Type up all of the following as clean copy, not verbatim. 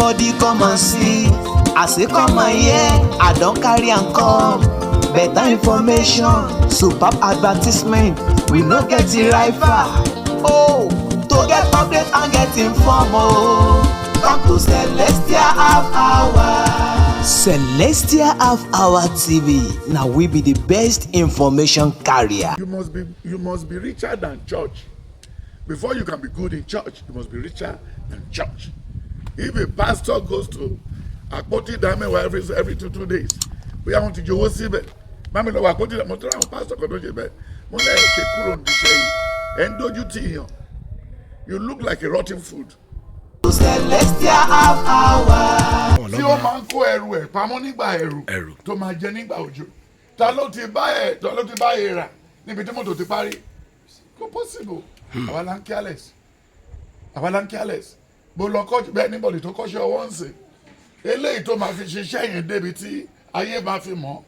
Everybody come and see. I say come and hear. I don't carry and come. Better information, superb advertisement. We no get it right far. Oh, to get update and get informed. Oh, come to Celestial Half Hour. Celestial Half Hour TV. Now we be the best information carrier. You must be richer than church. Before you can be good in church, you must be richer than church. If a pastor goes to Àpótí Ìdámẹ́wàá every 2 days, we want to go síbẹ̀. Mami lọ wà Àpótí Ìdámẹ́wàá, mo tún àwọn pastor kan tó ṣe bẹ́ẹ̀. Mo lè ṣe kúrò níṣẹ́ yìí. Ẹ ń dojú tì yàn. You look like a rotten food. Celestial Half Hour. Tí ó máa ń kó ẹrù ẹ̀ pamọ́ nígbà ẹ̀rù tó máa jẹ nígbà òjò. Ta ló ti bá ẹ̀ rà níbi tí mọ́tò ti parí? Kò possible. Àwa la ń careless. Bó lọ kọ́ bẹ́ẹ̀ níbọ̀dì tó kọ́ṣẹ́ ọwọ́ ń sè. Eléyìí tó máa fi ṣiṣẹ́ yẹn débi tí ayé máa fi mọ̀,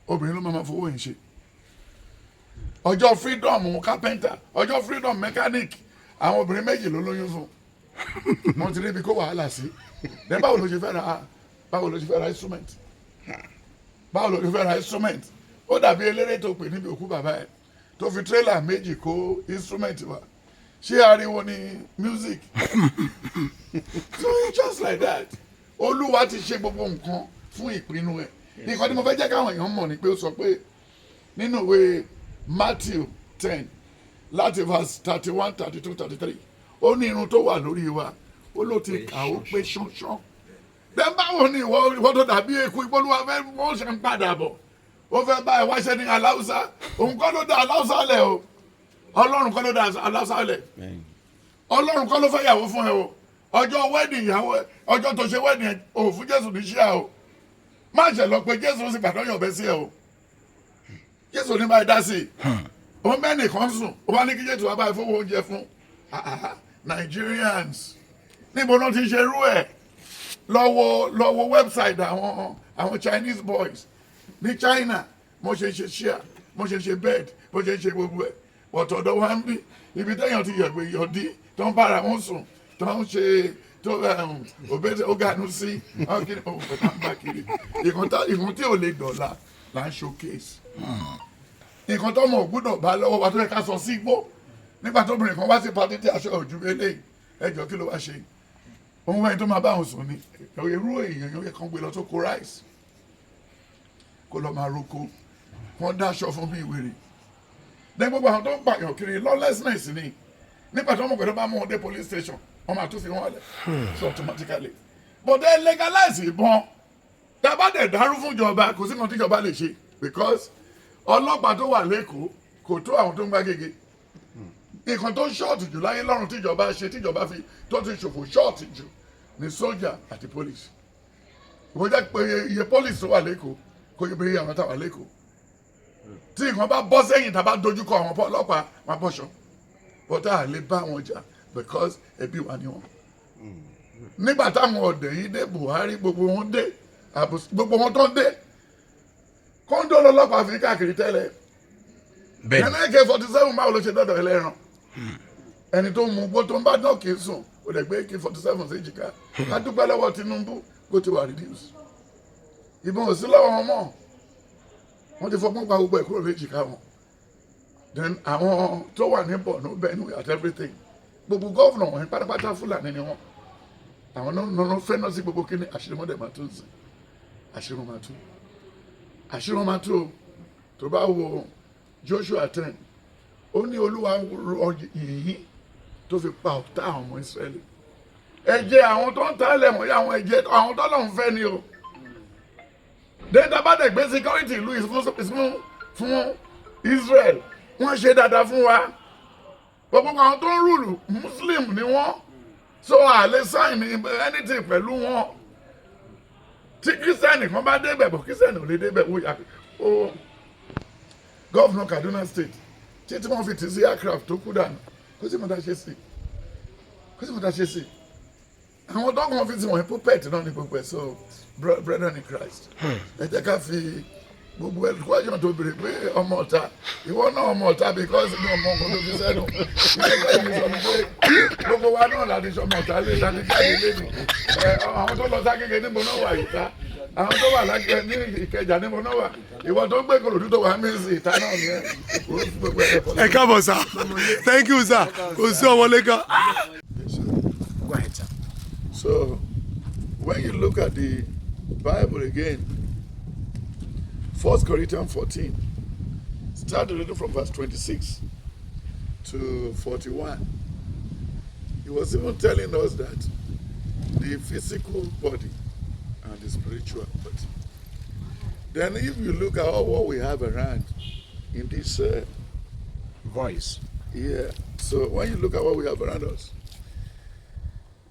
obìnrin ló máa fowó yẹn ṣe. Ọjọ́ freedom carpenter, ọjọ́ freedom mechanic, àwọn obìnrin méjì ló lóyún fún. Wọ́n ti rí ibi kó wàhálà sí. Then báwo ló ṣe fẹ́ ra instrument? Ó dàbí eléré tó pè níbi òkú bàbá ẹ̀ tó fi trailer méjì kó instrument wa. Ṣé ariwo ni music? So it's just like that. Olúwa ti ṣe gbogbo nǹkan fún ìpinnu ẹ̀. Nǹkan tí mo fẹ́ jẹ́ káwọn èèyàn mọ̀ ni pé ó sọ pé nínú ìwé Matthew 10 láti verse 31, 32, 33 ó ní irun tó wà lórí wa ó ló ti kà ó pé ṣánṣán. Then báwo ni ìwọ tó dàbí eku ìpolówó fẹ́ wọ́n ṣe ń padà bọ̀ ó fẹ́ bá ẹ wáṣẹ́ ní aláùsá òun kọ́ ló dá aláùsá lẹ̀ o Ọlọ́run kọ́ ló dá aláùsá lẹ̀ Ọlọ́run kọ́ ló fẹ́ yàwó fún ẹ o ọjọ́ wedding ìyàwó ẹ ọjọ́ tó ṣe wedding ẹ ò fún Jésù ní ṣíà o má ṣe lọ pé Jésù ó sì gbàdọ́ yọ̀bẹ sí ẹ o Jésù ní báyìí dá sí i ó mẹ́nì kan sùn ó bá ní kí Jésù wá báyìí fowó oúnjẹ fún Nigerians níbo náà ti ṣe irú ẹ̀ lọ́wọ́ website àwọn Chinese boys ní China mo ṣe ṣe ṣíà mo ṣe ṣe bed mo ṣe ṣe gbogbo ẹ̀ ọ̀tọ̀ọ̀dọ̀ wa ń bí ibi téèyàn ti yẹ̀gbẹ̀ yọ̀dí tó ń bára wọn sùn tó ń ṣe tó òbẹ́tẹ̀ ó gànú sí ọ̀kìnrin òun bá ń bá kiri ìkan tí ò lè dọ̀la là ń showcase nǹkan tó mọ̀ gbọ́dọ̀ bá lọ́wọ́ wa tó yẹ ká sọ sí igbó nígbà tó obìnrin kan wá sí pàtí tí aṣọ òjú eléyìí ẹjọ́ kí ló wá ṣe òun wẹ́n tó máa bá òun sùn ni irú èèyàn yóò yẹ kán gbé lọ tó kó rice kó lọ máa roko wọ́n dáṣọ fún bí ìwèrè ní gbogbo àwọn tó ń pààyàn kiri lawlessness ni nígbà tó mọ̀ pé tó bá mú wọn dé police station wọ́n máa tún fi wọ́n lẹ̀ so automatically but they legalize ìbọn tá a bá dẹ̀ dárú fún ìjọba kò sí nǹkan tí ìjọba lè ṣe because ọlọ́pàá tó wà lẹ́kọ̀ọ́ kò tó àwọn tó ń gbá gègé nǹkan tó ṣọ́ọ̀tì jù láyé lọ́rùn tíjọba ṣe tíjọba fi tó ti ṣòfò ṣọ́ọ̀tì jù ní sójà àti police ìwọ jẹ́ pé iye police tó wà lẹ́kọ̀ọ́ kò yẹ pé iye àwọn táwà lẹ́kọ̀ọ́ tí nǹkan bá bọ́ sẹ́yìn tá a bá dojúkọ àwọn ọlọ́pàá wọn bọ́ṣọ bọ́tà à lè bá wọn jà because ẹbí wa ni wọn. nígbà táwọn ọ̀dẹ̀ yìí dé Buhari gbogbo wọn tó ń dé kóńdó lọ́lọ́pàá fi káàkiri tẹ́lẹ̀ ẹni AK-47 báwo ló ṣe dọ́dọ̀ ẹlẹ́ran ẹni tó mú gbó tó ń bá náà kì í sùn ó lè gbé AK-47 sí jìká ká dúpẹ́ lọ́wọ́ Tinubu kó ti wà reduce ìbọn ò sí lọ́wọ́ wọn mọ́ wọ́n ti fọgbọ́n pa gbogbo ẹ̀ kúrò ní jìká wọn then àwọn tó wà ní Borno Benue at everything gbogbo gọ́ọ̀nà wọn pátápátá Fúlàní ni wọn àwọn náà fẹ́ náà sí gbogbo kíní àṣírí wọn dẹ̀ máa tún sí àṣírí wọn máa tú o tó bá wo Joshua 10 ó ní Olúwa rọ yìnyín tó fi pa ọ̀tá àwọn ọmọ Ísírẹ́lì ẹ̀jẹ̀ àwọn tó ń ta ẹlẹ́mọ̀ yá àwọn ẹ̀jẹ̀ àwọn tó lọ́n fẹ́ ni o dẹ́ta bá dẹ̀ gbé security ìlú fún Israel wọ́n ṣe dáadáa fún wa gbogbo àwọn tó ń rúlù Muslim ni wọ́n so àlè sign anything pẹ̀lú wọn tí kírísítẹ́nì kan bá débẹ̀ bọ̀ kírísítẹ́nì ò lè débẹ̀ wó yà ó gọ́vnọ̀ Kaduna State tí wọ́n fi tì sí aircraft tó kú dànù kó sì mọ̀ dá ṣe sí àwọn tó kàn fi ti wọ̀nyí puppet náà ní gbogbo ẹ̀ so brethren in Christ ẹ jẹ́ ká fi gbogbo question tó béèrè pé ọmọ ọ̀tá ìwọ náà ọmọ ọ̀tá because ní ọmọ nǹkan tó fi sẹ́nu ìgbésẹ̀ mi sọ pé gbogbo wa náà láti sọmọ ọ̀tá lé láti jáde lé ní àwọn tó lọ ságége níbo náà wà ìta àwọn tó wà lágbẹ ní Ìkẹjà níbo náà wà ìwọ tó gbé Ìkòròdú tó wà mí sí ìta náà ni ẹ káàbọ̀ sá thank you sir kò sí ọmọ lẹ́kàn. Go ahead, sir. So when you look at the Bible again, 1 Corinthians 14, start reading from verse 26 to 41. He was even telling us that the physical body and the spiritual body. Then if you look at what we have around in this Voice. yeah, so when you look at what we have around us,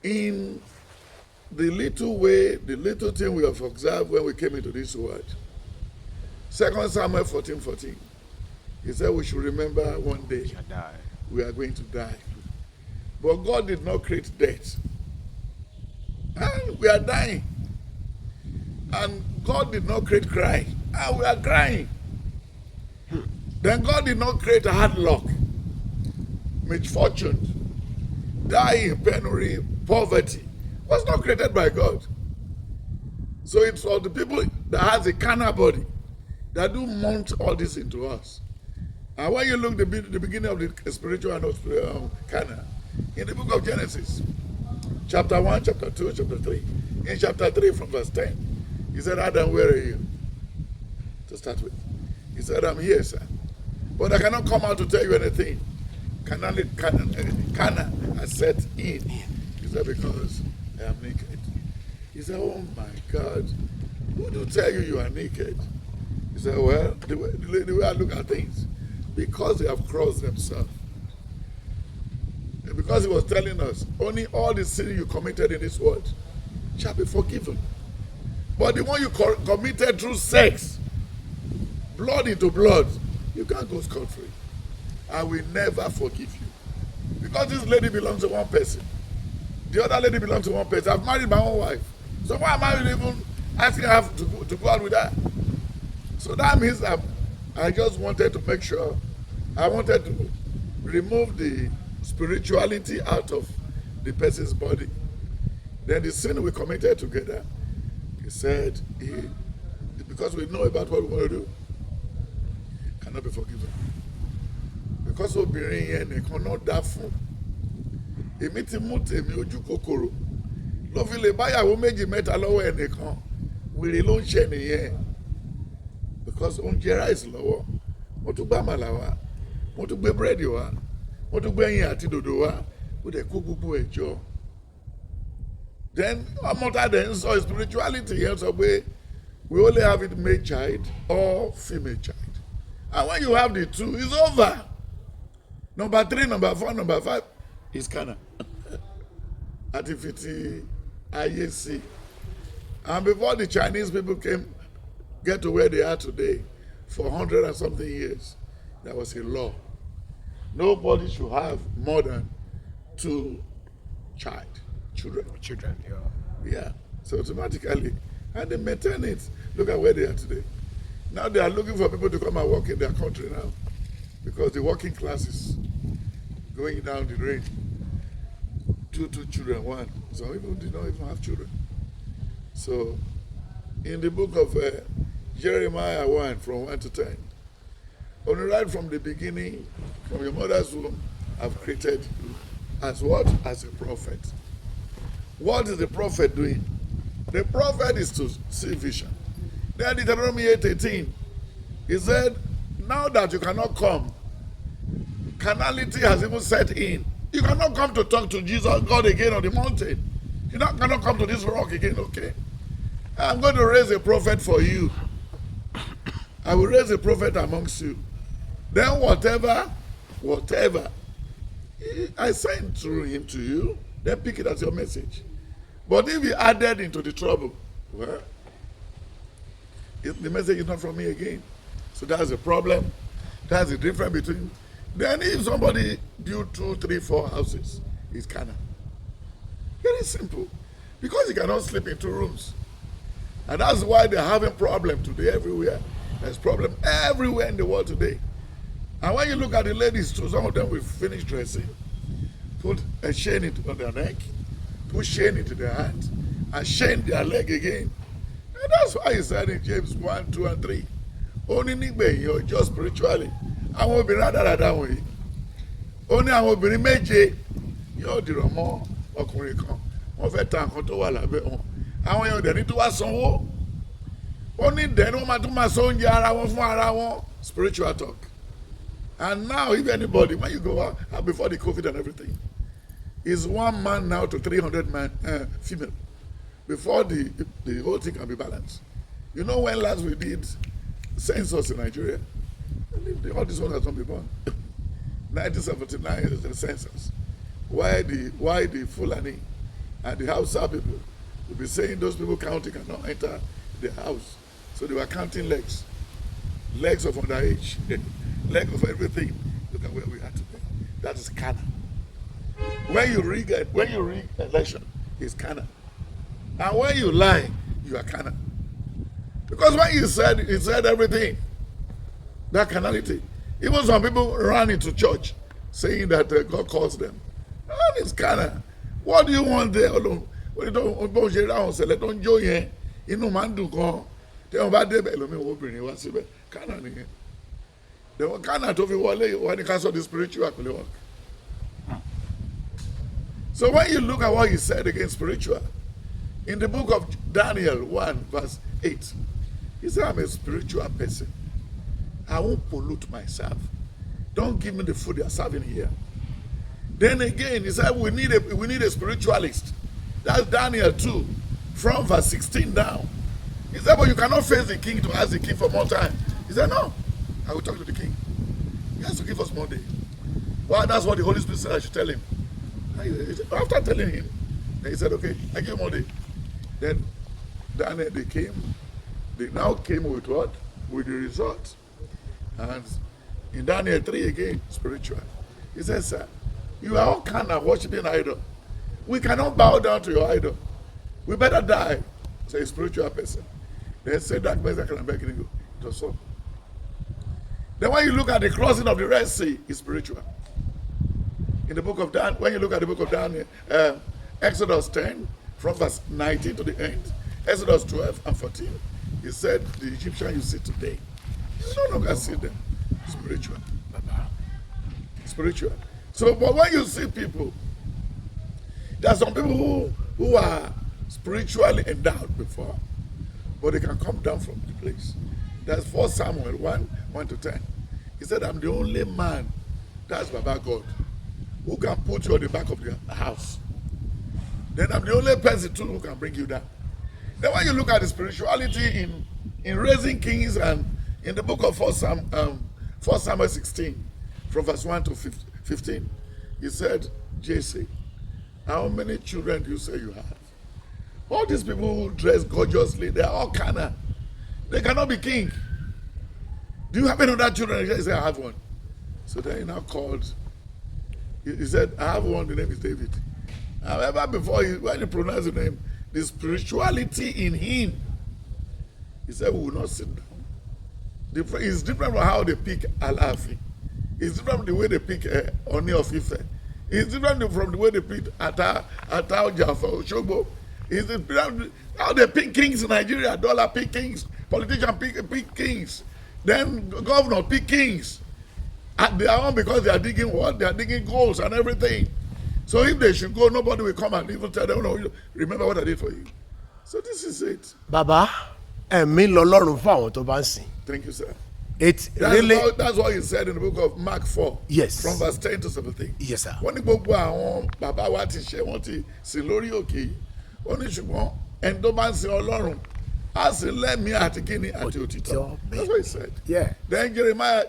in the little way, the little thing we have observed when we came into this world, 2 Samuel 14:14, he said we should remember one day we are going to die. But God did not create death. And we are dying. And God did not create cry. And we are crying. Then God did not create a hard luck, misfortune, die in penury, poverty. Was not created by God. So it's for the people that has a carnal body that do mount all this into us. And when you look the beginning of the spiritual and carnal, in the book of Genesis, chapter 1, chapter 2, chapter 3, in chapter 3 from verse 10, he said, Adam, where are you? To start with. He said, I'm here, sir. But I cannot come out to tell you anything. Carnal has set in. He said, because I am naked. He said, oh my God, who do tell you you are naked? He said, well, the way I look at things, because they have crossed themselves. And because he was telling us, only all the sin you committed in this world shall be forgiven. But the one you committed through sex, blood into blood, you can't go scot-free. I will never forgive you. Because this lady belongs to one person. The other lady belongs to one person. I've married my own wife. So why am I even asking her to go out with her? So that means I just wanted to make sure, I wanted to remove the spirituality out of the person's body. Then the sin we committed together, he said, because we know about what we want to do, cannot be forgiven. Because obìnrin yẹn nìkan náà dá fún. Èmi ti mú tèmi ojú kòkòrò. Ló fi lè báyàwó méjì mẹ́ta lọ́wọ́ ẹnìkan. Wèrè ló ń ṣe nìyẹn. Because ó ń jẹ ráìsì lọ́wọ́. Mo tún gbé àmàlà wá. Mo tún gbé búrẹ́dì wá. Mo tún gbé ẹyin àti dòdò wá. Ó dẹ̀ kó gbogbo ẹ̀ jọ. Then ọmọ tá a dẹ̀ ń sọ spirituality yẹn sọ pé we only have it male child or female child. And when you have the two, it's over. Number 3, number 4, number 5 is carnal. Atifiti, IAC. And before the Chinese people get to where they are today, for 100 and something years, there was a law. Nobody should have more than 2 children. Yeah. So automatically, and they maintain it. Look at where they are today. Now they are looking for people to come and work in their country now, because the working class is going down the drain. 2 children, 1. Some people did not even have children. So, in the book of Jeremiah 1, from 1 to 10, only right from the beginning, from your mother's womb, I've created you as what? As a prophet. What is the prophet doing? The prophet is to see vision. Then Deuteronomy 8:18, he said, now that you cannot come, carnality has even set in. You cannot come to talk to Jesus, God again on the mountain. You cannot come to this rock again, okay? I'm going to raise a prophet for you. I will raise a prophet amongst you. Then whatever I send through him to you, then pick it as your message. But if he added into the trouble, well, the message is not from me again. So that's the problem. That's the difference between. Then if somebody build 2, 3, 4 houses, it's carnal. Very simple. Because you cannot sleep in 2 rooms. And that's why they're having problem today everywhere. There's problem everywhere in the world today. And when you look at the ladies too, some of them will finish dressing, put a chain on their neck, put chain into their hand, and chain their leg again. And that's why he said in James 1, 2, and 3, only nígbẹ̀yìn ọjọ́ spiritually, àwọn obìnrin rádaràda wọ̀nyí, ó ní àwọn obìnrin méje yóò dìrọ̀ mọ́ ọkùnrin kan, wọ́n fẹ́ ta nǹkan tó wà lábẹ́ wọn. Àwọn yẹn ò dẹ̀ ní tó wá sanwó. Ó ní dẹ̀ ní wọ́n máa tún máa sọ oúnjẹ ara wọn fún ara wọn. Spiritual talk. And now, if anybody, when you go out before the COVID and everything, is one man now to 300 female before the whole thing can be balanced. You know when last we did census in Nigeria? All this one has not been born. 1979 is the census. Why the Fulani and the Hausa people will be saying those people counting cannot enter the house. So they were counting legs of underage. Leg of everything. Look at where we are today. That is carnal. When you rig election, it's carnal. And when you lie, you are carnal. Because when he said everything, that carnality. Even some people ran into church saying that God calls them. And it's carnal. What do you want there? Don't join here. You know, man do go. Tell about them. Carnal. The one cannot of when it comes to the spiritual work. So when you look at what he said against spiritual, in the book of Daniel 1 verse 8, he said, I'm a spiritual person. I won't pollute myself. Don't give me the food you're serving here. Then again, he said, we need a spiritualist. That's Daniel 2, from verse 16 down. He said, but you cannot face the king to ask the king for more time. He said, no. I will talk to the king. He has to give us more day. Well, that's what the Holy Spirit said I should tell him. After telling him, he said, okay, I give him more day. Then Daniel, they now came with what? With the result. And in Daniel 3 again, spiritual. He says, sir, you are all kind of worshiping idol. We cannot bow down to your idol. We better die. Say, a spiritual person. Then say, that place I can beg you. It was so. Then when you look at the crossing of the Red Sea, it's spiritual. In the book of Daniel, when you look at the book of Daniel, Exodus 10, from verse 19 to the end, Exodus 12 and 14, he said, the Egyptian you see today, you no longer see them. Spiritual. Spiritual. So, but when you see people, there are some people who are spiritually endowed before, but they can come down from the place. That's 1 Samuel 1 to 10. He said, I'm the only man, that's Baba God, who can put you on the back of the house. Then I'm the only person too who can bring you down. Then when you look at the spirituality in raising kings and in the book of 1 Samuel 16, from verse 1 to 15, he said, JC, how many children do you say you have? All these people who dress gorgeously, they are all carnal. They cannot be king. Do you have any other children? He said, I have one. So then he now called. He said, I have one, the name is David. However, when he pronounced the name, the spirituality in him, he said, we will not sit down. It's different from how they pick Alafi. It's different from the way they pick Oni of Ife. It's different from the way they pick Atao Jaffa, Oshobo. It's different how they pick kings in Nigeria. Dollar pick kings. Politicians pick kings. Then governor pick kings. And they are on because they are digging what? They are digging goals and everything. So if they should go, nobody will come and even tell them, no, remember what I did for you. So this is it. Baba, ẹ̀mí lọ́lọ́run fún àwọn tó bá ń sìn. Thank you, sir. That's what he said in the book of Mark 4. Yes. From verse 10 to 17. Yes, sir. Wọ́n ní gbogbo àwọn bàbá wa ti ṣe wọ́n ti sìn lórí òkè yìí. Wọ́n ní ṣùgbọ́n ẹni tó bá ń sìn Ọlọ́run á sìn lẹ́mìí àti kíni àti òtítọ́. That's what he said. Yeah. Then Jeremiah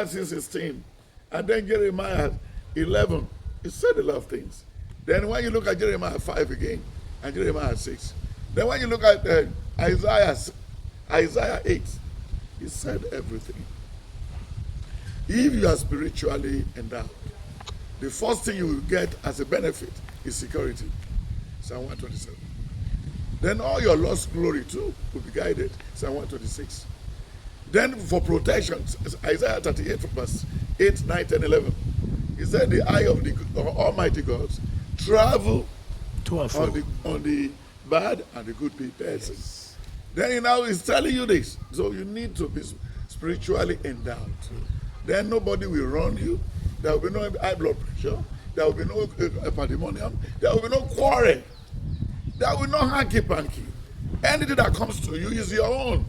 6:16 and then Jeremiah 11. He said a lot of things. Then when you look at Jeremiah 5 again and Jeremiah 6. Then when you look at Isaiah 8, he said everything. If you are spiritually endowed, the first thing you will get as a benefit is security. Psalm 127. Then all your lost glory too will be guided. Psalm 126. Then for protection, Isaiah 38 verse 8, 9, 10, 11. He said the eye of the Almighty God travel on the bad and the good people. Yes. Then now he's telling you this. So you need to be spiritually endowed. Then nobody will run you. There will be no high blood pressure. There will be no pandemonium. There will be no quarrel. There will be no hanky-panky. Anything that comes to you is your own.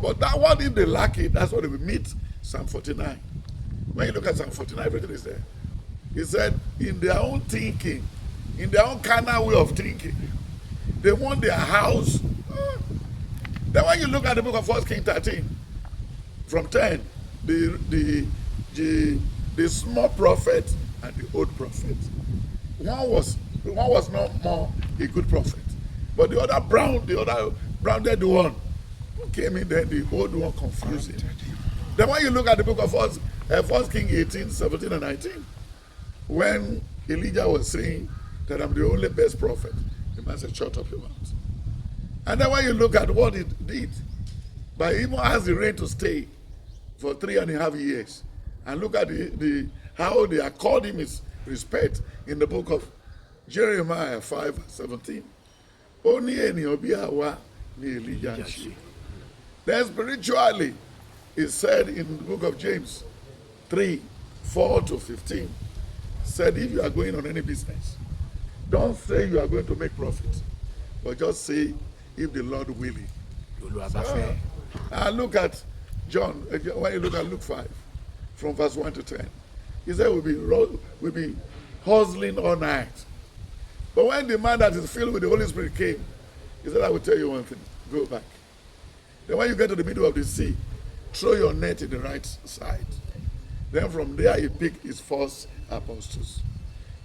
But that one, if they lack it, that's what they will meet Psalm 49. When you look at Psalm 49, everything is there. He said, in their own thinking, in their own carnal way of thinking, they want their house. Then when you look at the book of 1 Kings 13, from 10, the small prophet and the old prophet. One was not more a good prophet, but the other brown-headed one who came in there, the old one confused him. Then when you look at the book of 1 Kings 18, 17, and 19, when Elijah was saying that I'm the only best prophet, the man said, shut up your mouth. And then when you look at what he did, but he even asked the rain to stay for 3.5 years, and look at how they accord him his respect in the book of Jeremiah 5:17. Only any obiawa ni Elijah. Then spiritually, it said in the book of James 3:4-15, said if you are going on any business, don't say you are going to make profit, but just say if the Lord willing. And look at John, when you look at Luke 5, from verse 1 to 10, he said we'll be hustling all night. But when the man that is filled with the Holy Spirit came, he said, I will tell you one thing, go back. Then when you get to the middle of the sea, throw your net in the right side. Then from there he picked his first apostles.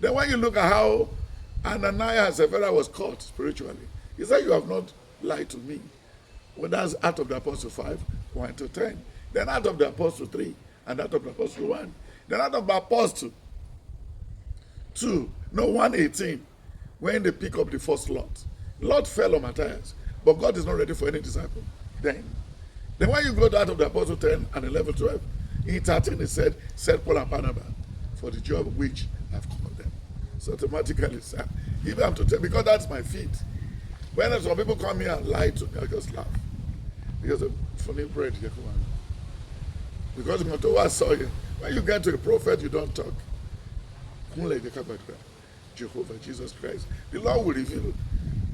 Then when you look at how Ananias and Sapphira was caught spiritually, he said, you have not lied to me. Well, that's out of the Apostle 5, 1 to 10. Then out of the Apostle 3, and out of the Apostle 1. Then out of the Apostle 1:18, when they pick up the first lot. Lot fell on Matthias, but God is not ready for any disciple. Then when you go out of the Apostle 10 and 11, 12, in 13 it said, set Paul and Barnabas for the job which I've called them. So automatically, sir, if I'm to tell, because that's my feet. When some people come here and lie to me, I just laugh. Because of funny bread here, come on. Because when you get to a prophet, you don't talk. Jehovah, Jesus Christ. The Lord will reveal.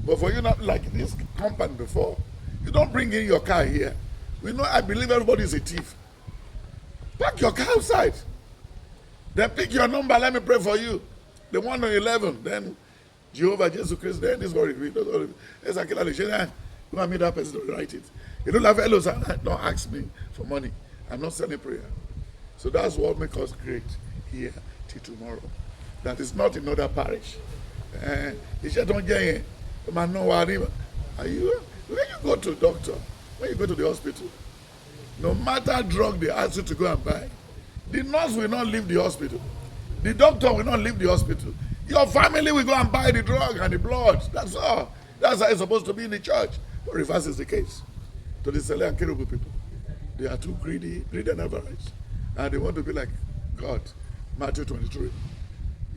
But for you not like this company before, you don't bring in your car here. We know, I believe everybody is a thief. Park your car outside. Then pick your number, let me pray for you. The one on 11, then Jehovah, Jesus Christ, then this God read. It's like you want me that person to write it. You don't have hello, don't ask me for money. I'm not sending prayer. So that's what makes us great here till tomorrow. That is not in other parish. It's just don't get in. Man, no worry. Are you? When you go to a doctor, when you go to the hospital, no matter drug they ask you to go and buy, the nurse will not leave the hospital. The doctor will not leave the hospital. Your family will go and buy the drug and the blood. That's all. That's how it's supposed to be in the church. But reverse is the case. To the Sele and Kerubu people, they are too greedy and average. And they want to be like God. Matthew 23.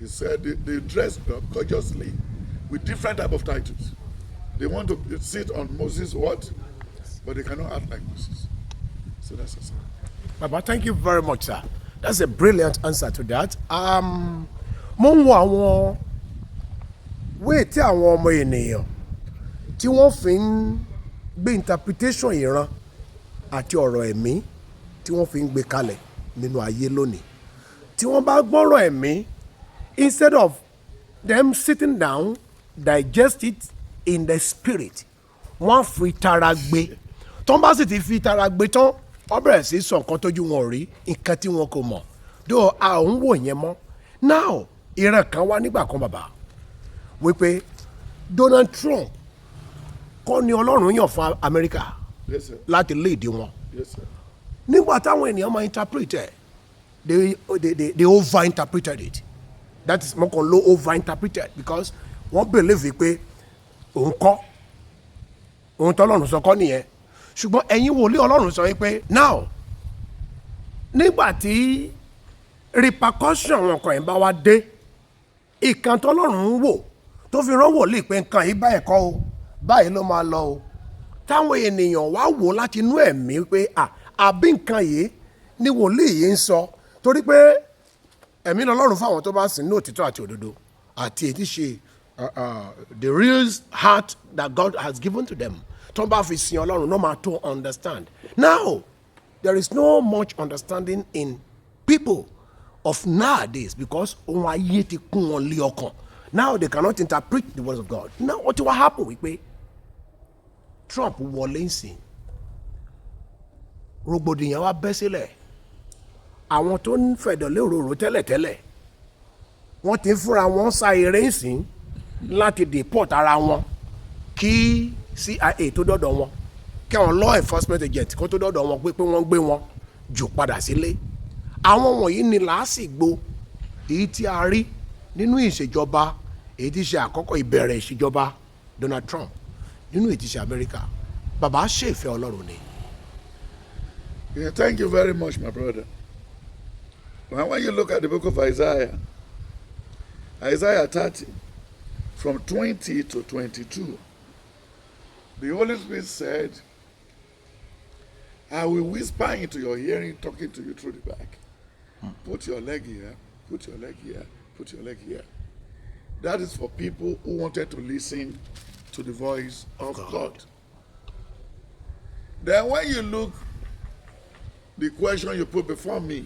He said they dress gorgeously with different type of titles. They want to sit on Moses' what? But they cannot act like Moses. So that's it. Baba, thank you very much, sir. That's a brilliant answer to that. Mo ń wo àwọn wéè tí àwọn ọmọ ènìyàn tí wọ́n fi ń gbé interpretation ìran àti ọ̀rọ̀ ẹ̀mí tí wọ́n fi ń gbé kalẹ̀ nínú ayé lónìí. Tí wọ́n bá gbọ́rọ̀ ẹ̀mí, instead of them sitting down, digest it in the spirit, wọ́n fi tara gbé. Tó bá sì ti fi tara gbé tán, wọ́n bẹ̀rẹ̀ sí sọ nǹkan tójú wọn rí, nǹkan tí wọn kò mọ̀. Though a ò ń wò yẹn mọ́. Now, ìran kan wá nígbà kan bàbá wípé Donald Trump kọ́ ni Ọlọ́run yàn fún Amẹ́ríkà láti léèdè wọn. Nígbà táwọn ènìyàn máa interpret ẹ̀, they over interpreted it. That is mọ́kàn ló over interpreted because wọ́n believe pé òun kọ́ òun tọ́lọ́run sọ kọ́ nìyẹn. ṣùgbọ́n ẹ̀yin wòlíì ọlọ́run sọ wípé now nígbà tí repercussion wọn kàn yín bá wá dé ìkan tọ́lọ́run ń wò tó fi rán wòlíì pé nǹkan yìí báyìí kọ́ o báyìí ló máa lọ o táwọn ènìyàn wá wò láti inú ẹ̀mí pé àbí nǹkan yìí ni wòlíì yìí ń sọ torí pé ẹ̀mí lọ́lọ́run fáwọn tó bá sìn ní òtítọ́ àti òdodo àti èyí tí ṣe the real heart that God has given to them tó bá fi sin ọlọ́run no matter to understand. Now there is no much understanding in people of nowadays because ohun ayé ti kún wọn lé ọkàn. Now they cannot interpret the words of God. Now what will happen wípé Trump wọlé nsìn rògbòdìyàn wa bẹ́ sílẹ̀ àwọn tó ń fẹ̀dọ̀ lérò tẹ́lẹ̀tẹ́lẹ̀ wọ́n ti ń fúnra wọn sa eré nsìn láti deport ara wọn kí CIA tó dọ́dọ̀ wọn kí àwọn law enforcement agent kó tó dọ́dọ̀ wọn pé wọ́n gbé wọn jù padà sílé. Àwọn wọ̀nyí ni làásìgbò èyí tí a rí nínú ìṣèjọba èyí tí ṣe àkọ́kọ́ ìbẹ̀rẹ̀ ìṣèjọba Donald Trump nínú èyí tí ṣe Amẹ́ríkà. Bàbá ṣe ìfẹ́ Ọlọ́run ni. Yeah, thank you very much, my brother. Well, when you look at the book of Isaiah 30, from 20 to 22, the Holy Spirit said, I will whisper into your hearing, talking to you through the back. Put your leg here, put your leg here, put your leg here. That is for people who wanted to listen to the voice of God. Then when you look, the question you put before me,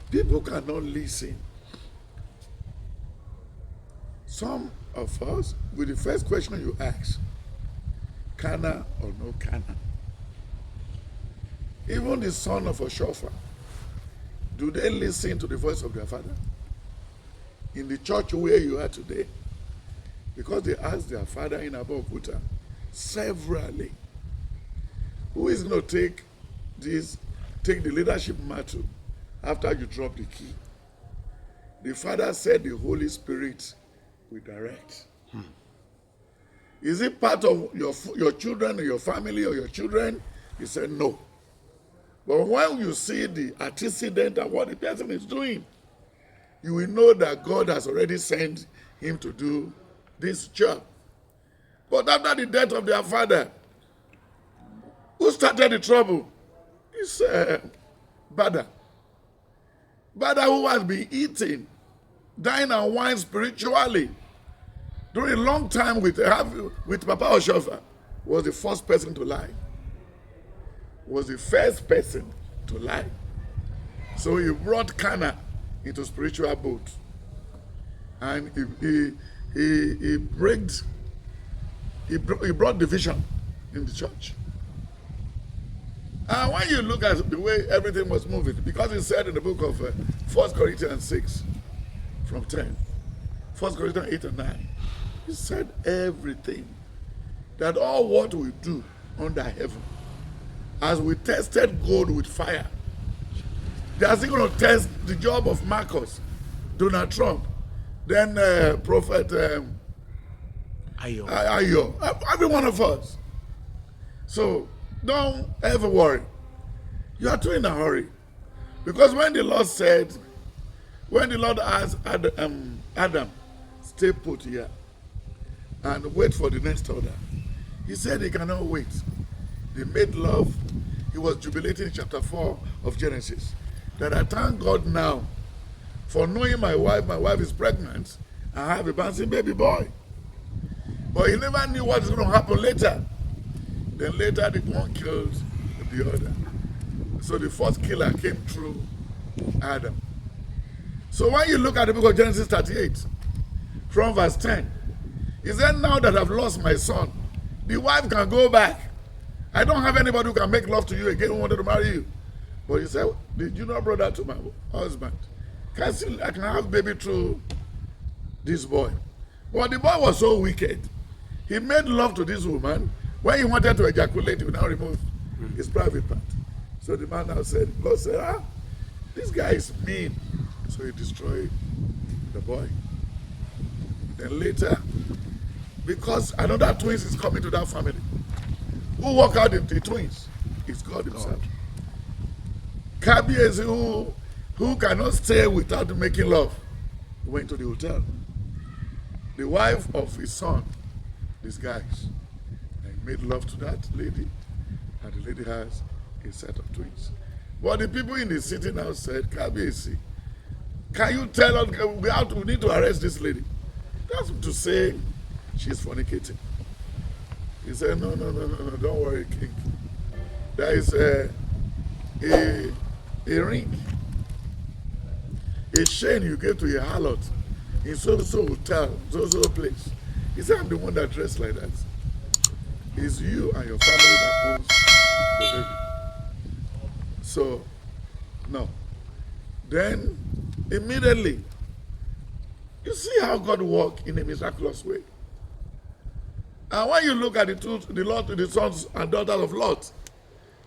people cannot listen. Some of us, with the first question you ask, carnal or no carnal? Even the son of a chauffeur, do they listen to the voice of their father? In the church where you are today, because they asked their father in Abeokuta severally, who is going to take the leadership mantle after you drop the key? The father said the Holy Spirit will direct. Is it part of your children or your family or your children? He said no. But when you see the antecedent of what the person is doing, you will know that God has already sent him to do this job. But after the death of their father, who started the trouble? It's Bada. Bada, who has been eating, dying and wine spiritually during a long time with Papa Oshofa, was the first person to lie. Was the first person to lie. So he brought Cana into spiritual boat, and he brought division in the church. And when you look at the way everything was moving, because he said in the book of 1 Corinthians 6 from 10, 1 Corinthians 8 and 9, he said everything, that all what we do under heaven, as we tested gold with fire, they are still going to test the job of Marcus, Donald Trump, then Prophet Ayo, every one of us. So don't ever worry. You are too in a hurry. Because when the Lord asked Adam, stay put here and wait for the next order, he said he cannot wait. They made love. He was jubilating in chapter 4 of Genesis. That I thank God now for knowing my wife is pregnant, and I have a bouncing baby boy. But he never knew what is going to happen later. Then later the one killed the other. So the first killer came through Adam. So when you look at the book of Genesis 38, from verse 10, he said, now that I've lost my son, the wife can go back. I don't have anybody who can make love to you again who wanted to marry you. But he said, did you not brought that to my husband? I can have baby through this boy. But the boy was so wicked. He made love to this woman. When he wanted to ejaculate, he would now remove his private part. So the man now said, God said, this guy is mean. So he destroyed the boy. Then later, because another twins is coming to that family, Who work out the twins? It's God himself. Kabiesi, who cannot stay without making love, went to the hotel. The wife of his son, these guys, and made love to that lady, and the lady has a set of twins. But the people in the city now said, Kabiesi, can you tell us, we need to arrest this lady? That's to say she's fornicating. He said, no, don't worry, king. There is a ring, a chain you gave to a harlot in so-so hotel, so-so place. He said, I'm the one that dressed like that. It's you and your family that owns the baby. So, no. Then, immediately, you see how God works in a miraculous way. And when you look at the sons and daughters of Lot,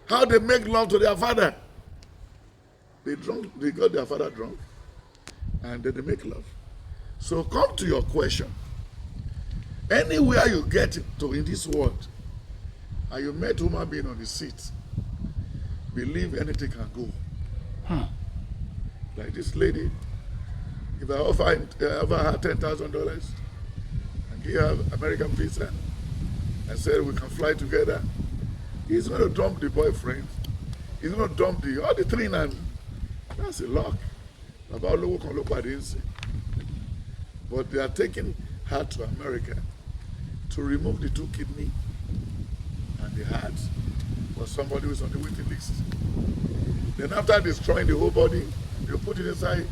how they make love to their father. They got their father drunk, and then they make love. So come to your question. Anywhere you get to in this world, and you met a human being on the seat, believe anything can go. Like this lady, if I offer her $10,000 and give her American visa and say we can fly together, he's going to dump the boyfriend. He's going to dump all the three, and that's a lock. About low can look at it. But they are taking her to America to remove the 2 kidneys and the heart for somebody who's on the waiting list. Then after destroying the whole body, they put it inside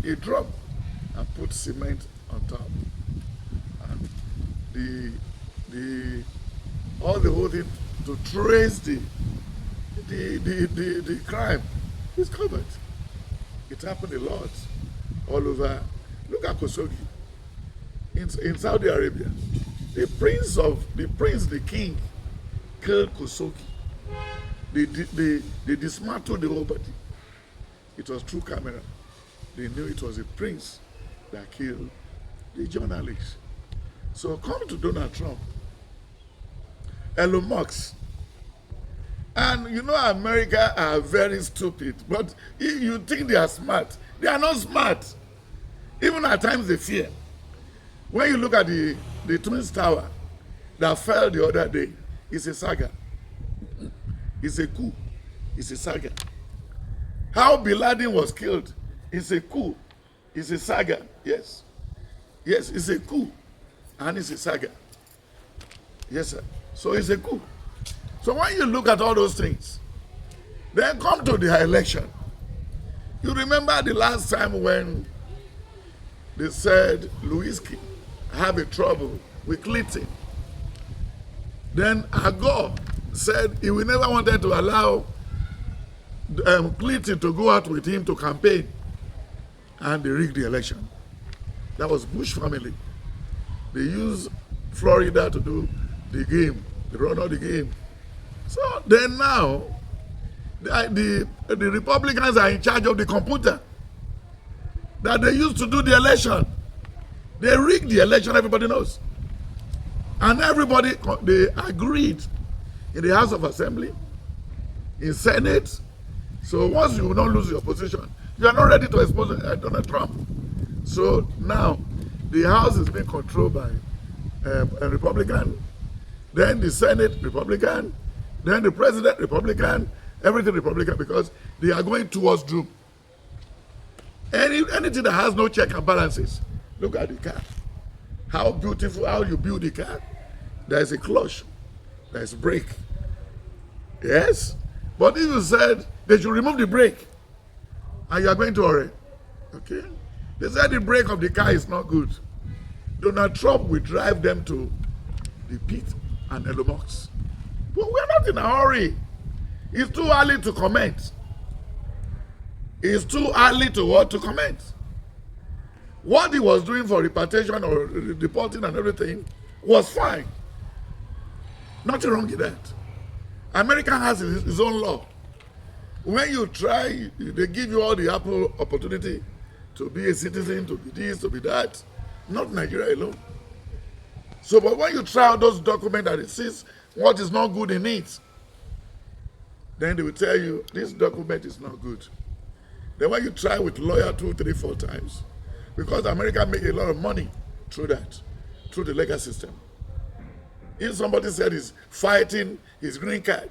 a drum and put cement on top. And the whole thing to trace the crime is covered. It happened a lot all over. Look at Khashoggi in Saudi Arabia. The king killed Khashoggi. They dismantled the whole body. It was through camera. They knew it was a prince that killed the journalist. So come to Donald Trump, Elon Musk. And you know America are very stupid, but you think they are smart. They are not smart. Even at times they fear. When you look at the Twin Tower that fell the other day, it's a saga. It's a coup. It's a saga. How Bin Laden was killed, it's a coup. It's a saga. Yes. Yes, it's a coup. And it's a saga. Yes, sir. So it's a coup. So when you look at all those things, then come to the election. You remember the last time when they said Lewinsky have a trouble with Clinton. Then Gore said he will never wanted to allow Clinton to go out with him to campaign, and they rigged the election. That was Bush family. They used Florida to do the game. They run out the game. So then now, the Republicans are in charge of the computer that they used to do the election. They rigged the election, everybody knows. And everybody, they agreed in the House of Assembly, in Senate. So once you don't lose your position, you are not ready to expose Donald Trump. So now, the House is being controlled by a Republican, then the Senate, Republican, then the President, Republican, everything Republican, because they are going towards doom. Anything that has no check and balances, look at the car. How beautiful, how you build the car. There is a clutch, there is a brake. Yes? But if you said they should remove the brake, and you are going to hurry, okay? They said the brake of the car is not good. Donald Trump will drive them to the pit and Elon Musk. But we are not in a hurry. It's too early to comment. It's too early to comment. What he was doing for repatriation or deporting and everything was fine. Nothing wrong with that. America has its own law. When you try, they give you all the ample opportunity to be a citizen, to be this, to be that. Not Nigeria alone. So, but when you try out those documents and it says what is not good in it, then they will tell you this document is not good. Then when you try with lawyer 2, 3, 4 times, because America make a lot of money through that, through the legal system. If somebody said he's fighting his green card,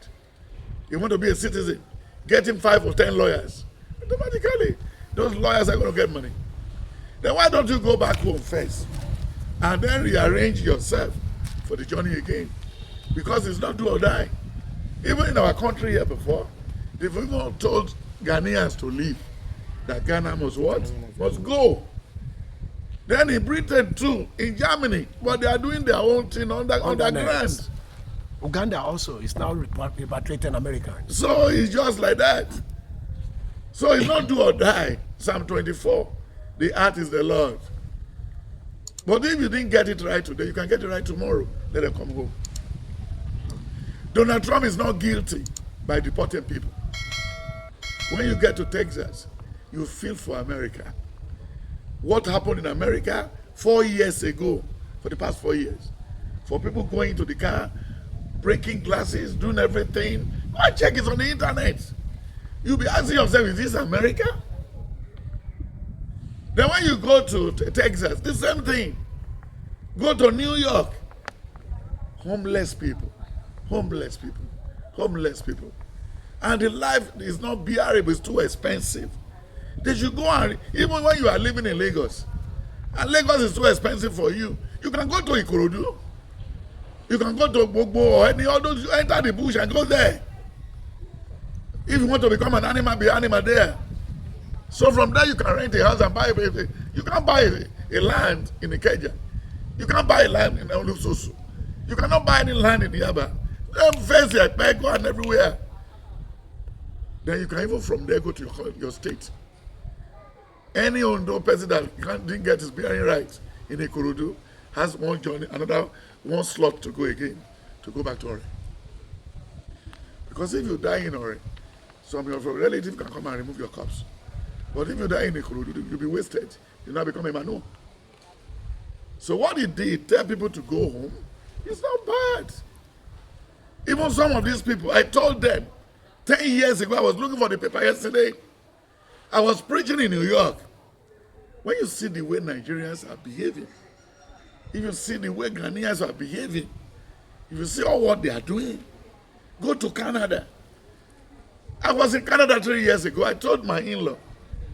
he want to be a citizen, get him 5 or 10 lawyers. Automatically, those lawyers are going to get money. Then why don't you go back home first and then rearrange yourself for the journey again? Because it's not do or die. Even in our country here before, they've even told Ghanaians to leave. That Ghana must what? Must go. Then in Britain too, in Germany, but they are doing their own thing underground. Uganda also is now repatriating Americans. So it's just like that. So it's not do or die. Psalm 24, the earth is the Lord. But if you didn't get it right today, you can get it right tomorrow. Let them come home. Donald Trump is not guilty by deporting people. When you get to Texas, you feel for America. What happened in America 4 years ago, for the past 4 years, for people going to the car, breaking glasses, doing everything. Go and check it on the internet. You'll be asking yourself, is this America? Then when you go to Texas, the same thing. Go to New York. Homeless people, homeless people, homeless people. And the life is not bearable, it's too expensive. They should go and, even when you are living in Lagos, and Lagos is too expensive for you, you can go to Ikorodu, you can go to Gbogbo or any other, you enter the bush and go there. If you want to become an animal, be an animal there. So from there you can rent a house and buy a, you can't buy a land in Ikeja. You can't buy a land in Olusoso. You cannot buy any land in Yaba. Then face your peg, go and everywhere. Then you can even from there go to your state. Any Ondo person that didn't get his bearing right in Ikorodu has one journey, another one slot to go again, to go back to Ore. Because if you die in Ore, some of your relatives can come and remove your corpse. But if you die in Ikorodu, you'll be wasted. You'll now become a manu. So what he did, tell people to go home, it's not bad. Even some of these people, I told them, 10 years ago, I was looking for the paper yesterday. I was preaching in New York. When you see the way Nigerians are behaving, if you see the way Ghanaians are behaving, if you see all what they are doing, go to Canada. I was in Canada 3 years ago. I told my in-law,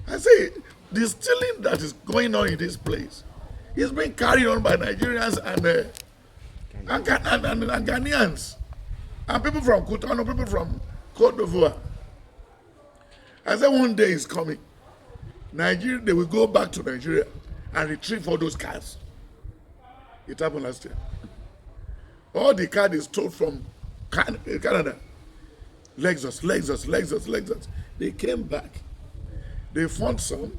I say, the stealing that is going on in this place is being carried on by Nigerians and Ghanaians. And people from Cotonou, people from Côte d'Ivoire. I said one day is coming. Nigeria, they will go back to Nigeria and retrieve all those cars. It happened last year. All the cars they stole from Canada. Lexus. They came back. They found some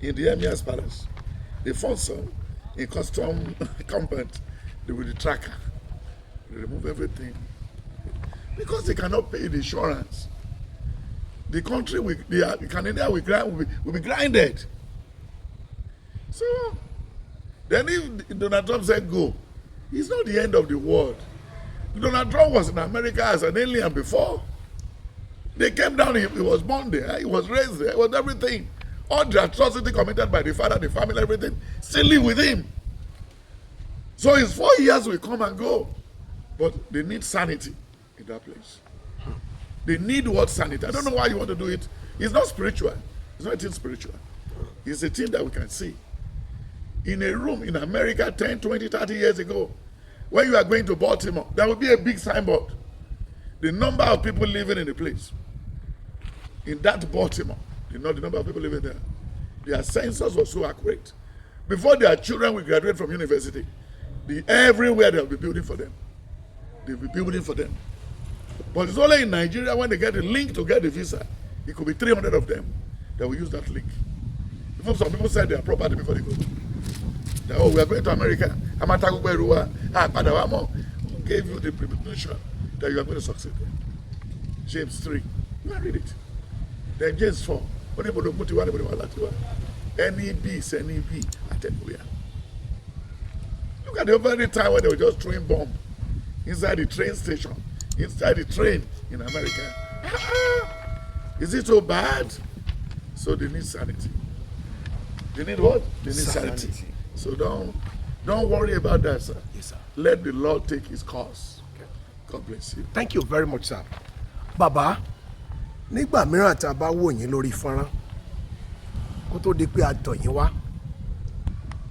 in the Emir's palace. They found some in custom compound. They will the tracker. They remove everything. Because they cannot pay the insurance. The country, Canada will be grinded. So, then if Donald Trump said go, it's not the end of the world. Donald Trump was in America as an alien before. They came down, he was born there, he was raised there, it was everything. All the atrocity committed by the father, the family, everything, still live with him. So his 4 years will come and go. But they need sanity in that place. They need what sanity? I don't know why you want to do it. It's not spiritual. It's not a thing spiritual. It's a thing that we can see. In a room in America 10, 20, 30 years ago, when you are going to Baltimore, there will be a big signboard. The number of people living in the place. In that Baltimore, you know the number of people living there. Their census was so accurate. Before their children will graduate from university, everywhere they'll be building for them. They'll be building for them. But it's only in Nigeria when they get a link to get the visa. It could be 300 of them that will use that link. Before some people said their property before they go. That, oh, we are going to America. Who gave you the premonition that you are going to succeed? James 3. You can read it. Then James 4. NEB is NEB at anywhere. Look Look at the very time when they were just throwing bomb inside the train station, inside the train in America. Is it so bad? So they need sanity. They need what? They need sanity. So don't worry about that, sir. Yes, sir. Let the Lord take his course. God bless you. Thank you very much, sir. Bàbá, nígbà mìíràn tá a bá wò yín lórí fọ́nrán kó tó di pé a tọ̀ yín wá,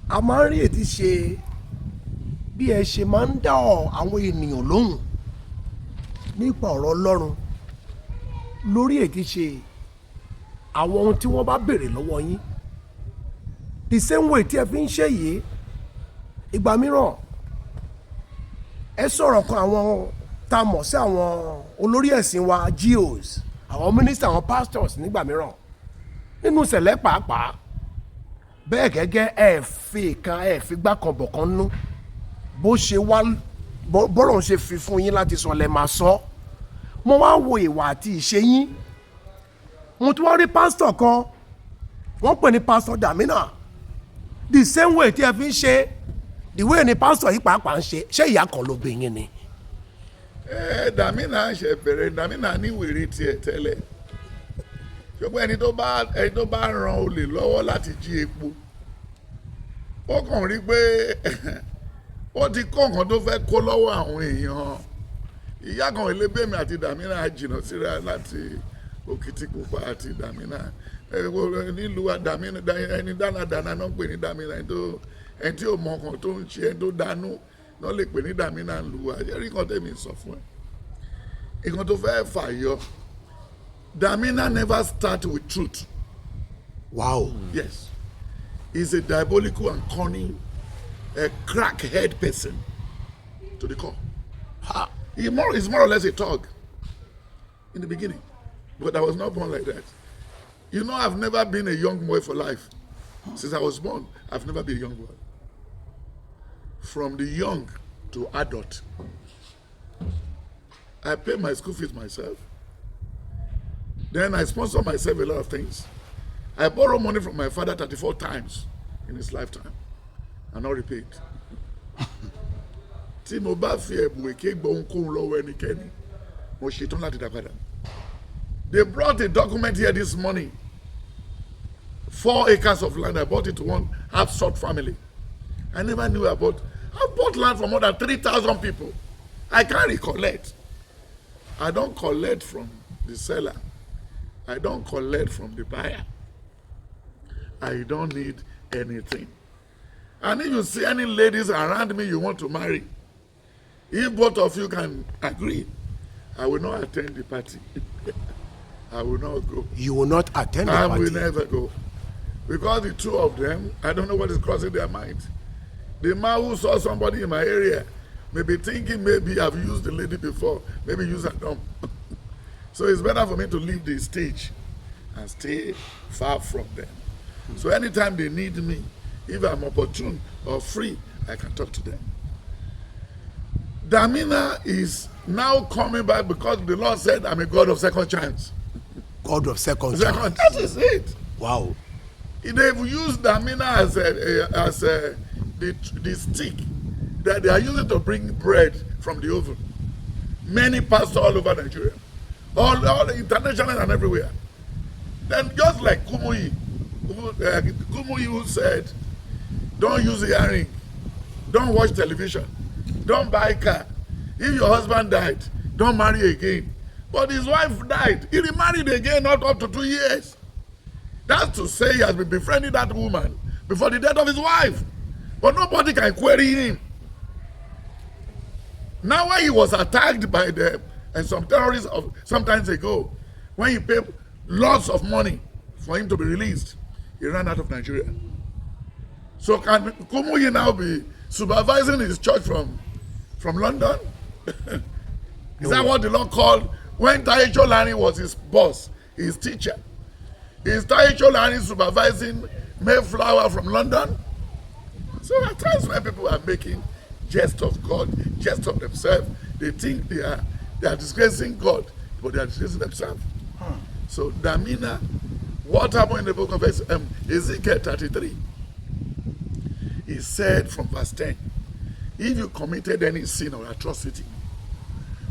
a máa ń rí ètí ṣe bí ẹ ṣe máa ń dá àwọn ènìyàn lóhùn nípa ọ̀rọ̀ Ọlọ́run lórí ètí ṣe àwọn ohun tí wọ́n bá béèrè lọ́wọ́ yín. The same way tí ẹ fi ń ṣe yìí, ìgbà mìíràn ẹ sọ̀rọ̀ kan àwọn tá a mọ̀ sí àwọn olórí ẹ̀sìn wa GOs, àwọn ministers, àwọn pastors nígbà mìíràn nínú ìṣẹ̀lẹ̀ pàápàá bẹ́ẹ̀ gẹ́gẹ́ ẹ fi kan ẹ fi gbá kan bọ̀ kan nú bó ṣe wá bọ́rọ̀ ń ṣe fi fún yín láti sọ lẹ́ máa sọ. Mo wá wo ìwà àti ìṣe yín, mo tún wá rí pastor kan wọ́n pè ní pastor Damina. The same way tí ẹ fi ń ṣe the way ni pastor yìí pàápàá ń ṣe ìyá kan ló bí yín ni. Damina ṣe bẹ̀rẹ̀, Damina ní wèrè tiẹ̀ tẹ́lẹ̀. Ṣùgbọ́n ẹni tó bá ran olè lọ́wọ́ láti jí epo, ó kàn rí pé ó ti kọ́ nǹkan tó fẹ́ kó lọ́wọ́ àwọn èèyàn. Ìyá kan elébèmí àti Damina jìnnà síra láti Òkìtìpupa àti Damina. Nílùú Damina ẹni dánadáná náà pè ní Damina, ẹni tí ò mọ nǹkan tó ń ṣe, ẹni tó dánú náà lè pè ní Damina lùwà. Jẹ́rí nǹkan tẹ̀mí sọ fún ẹ. Nǹkan tó fẹ́ fàyọ. Damina never start with truth. Wow. Yes. He's a diabolical and cunning, a crackhead person to the core. He's more or less a thug in the beginning. But I was not born like that. You know, I've never been a young boy for life. Since I was born, I've never been a young boy. From the young to adult. I pay my school fees myself. Then I sponsor myself a lot of things. I borrow money from my father 34 times in his lifetime and not repaid. Tí mo bá fi ẹ̀bùn èké gbọ́ ohunkóhun lọ́wọ́ ẹnikẹ́ni, mo ṣetán láti dá padà. They brought a document here this morning. 4 acres of land. I bought it to one half-short family. I never knew I bought land from more than 3,000 people. I can't recollect. I don't collect from the seller. I don't collect from the buyer. I don't need anything. And if you see any ladies around me you want to marry, if both of you can agree, I will not attend the party. I will not go. You will not attend the party? I will never go. Because the two of them, I don't know what is crossing their mind. The man who saw somebody in my area may be thinking maybe I've used the lady before, maybe use her dumb. So it's better for me to leave the stage and stay far from them. So anytime they need me, if I'm opportune or free, I can talk to them. Damina is now coming back because the Lord said I'm a God of second chance. God of second chance. That is it. Wow. They've used Damina as the stick that they are using to bring bread from the oven. Many pastors all over Nigeria, all international and everywhere. Then just like Kumuyi who said, don't use earring, don't watch television, don't buy car. If your husband died, don't marry again. But his wife died. He remarried again, not up to 2 years. That's to say he has been befriending that woman before the death of his wife. But nobody can query him. Now when he was attacked by them and some terrorists some time ago, when he paid lots of money for him to be released, he ran out of Nigeria. So can Kumuyi now be supervising his church from London? Is that what the Lord called when Taye Cholani was his boss, his teacher? Is Taye Cholani supervising Mayflower from London? So at times when people are making jest of God, jest of themselves, they think they are disgracing God, but they are disgracing themselves. So Damina, what happened in the book of Ezekiel 33? He said from verse 10, if you committed any sin or atrocity,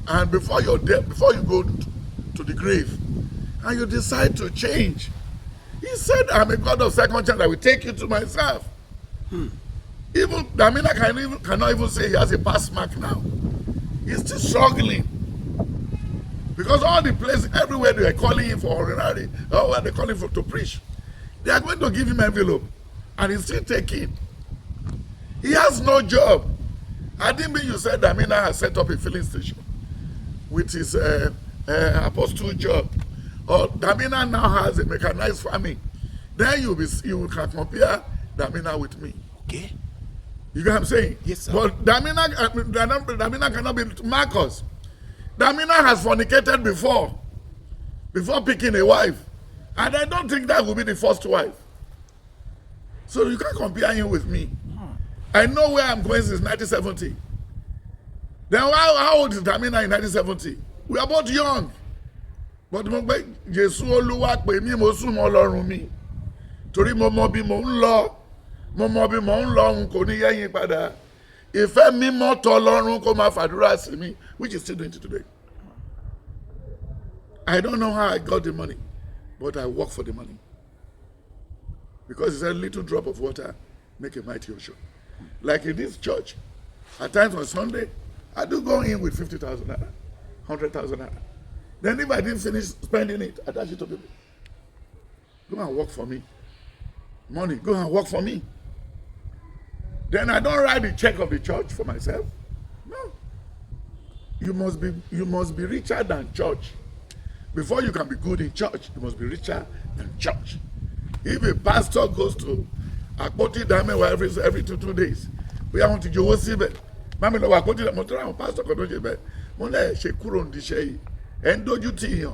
and before your death, before you go to the grave, and you decide to change, he said, I'm a God of second chance. I will take you to myself. Even Damina cannot even say he has a pass mark now. He's still struggling. Because all the places, everywhere they are calling him for ordinary, or where they're calling for to preach, they are going to give him envelope. And he's still taking. He has no job. I didn't mean you said Damina has set up a filling station with his apostle job. Or Damina now has a mechanized farming. Then you can compare Damina with me. Okay. You get what I'm saying? Yes, sir. But Damina cannot be Marcus. Damina has fornicated before picking a wife. And I don't think that will be the first wife. So you can't compare him with me. I know where I'm going since 1970. Then how old is Damina in 1970? We are both young. But mo gbé Jésù Olúwa pè mí mo sún mọ́ Ọlọ́run mi. Torí mo mọ bí mo ń lọ. Mo mọ bí mo ń lọ n kò ní yẹ̀yìn padà. Ìfẹ́ mímọ́ t'Ọlọ́run kó máa fàdúrà sí mi, which is still doing it today. I don't know how I got the money, but I work for the money. Because it's a little drop of water make a mighty ocean. Like in this church, at times on Sunday, I do go in with 50,000 naira, 100,000 naira. Then if I didn't finish spending it, I dash it to people. Go and work for me. Money, go and work for me. Then I don't write the check of the church for myself. No. You must be richer than church. Before you can be good in church, you must be richer than church. If a pastor goes to Akpoti Damewa every 2 days, we want to go see it. Mami lo Akpoti Damewa pastor ko do je be. Mo le se kúrò ndi se yi. En doju ti yan.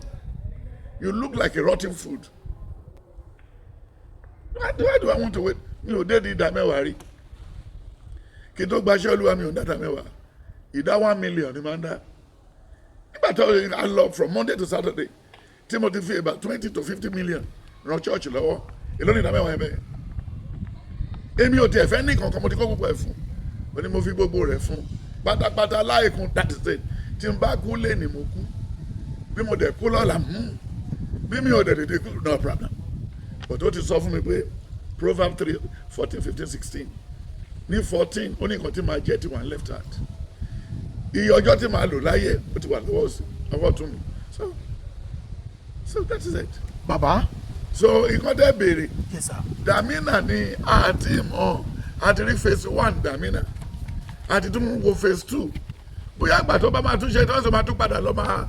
You look like a rotten food. Why do I want to wait? Mi ò dé di Damewa rí. Kí tó gba iṣẹ́ Olúwa mi ò dá Damewa. Ìdá 1 million ni máa ń dá. Nígbà tó I love from Monday to Saturday. Timothy fi about 20 to 50 million ran church lọ́wọ́. Èló ni Damewa ebe. Èmi ò tiẹ̀ fẹ́ ní kankan mo ti kó gbogbo ẹ̀ fún. Ó ní mo fi gbogbo rẹ̀ fún. Pátápátá láìkún that is it. Tí n bá kú lé ni mo kú. Bí mo dẹ̀ kú lọ́la bí mi ò dẹ̀ dèdè kú no problem. But ó ti sọ fún mi pé Proverbs 3, 14, 15, 16. Ní 14 ó ní nǹkan tí màá jẹ́ tí wọ́n left hand. Iye ọjọ́ tí màá lò láyé ó ti wà lọ́wọ́ tún mi. So that is it. Baba. So nǹkan tẹ́ béèrè. Yes, sir. Damina ni àti mọ̀ àti rí phase 1 Damina àti tún wo phase 2. Bóyá àgbà tó bá máa tún ṣe tí wọ́n sì máa tún padà lọ máa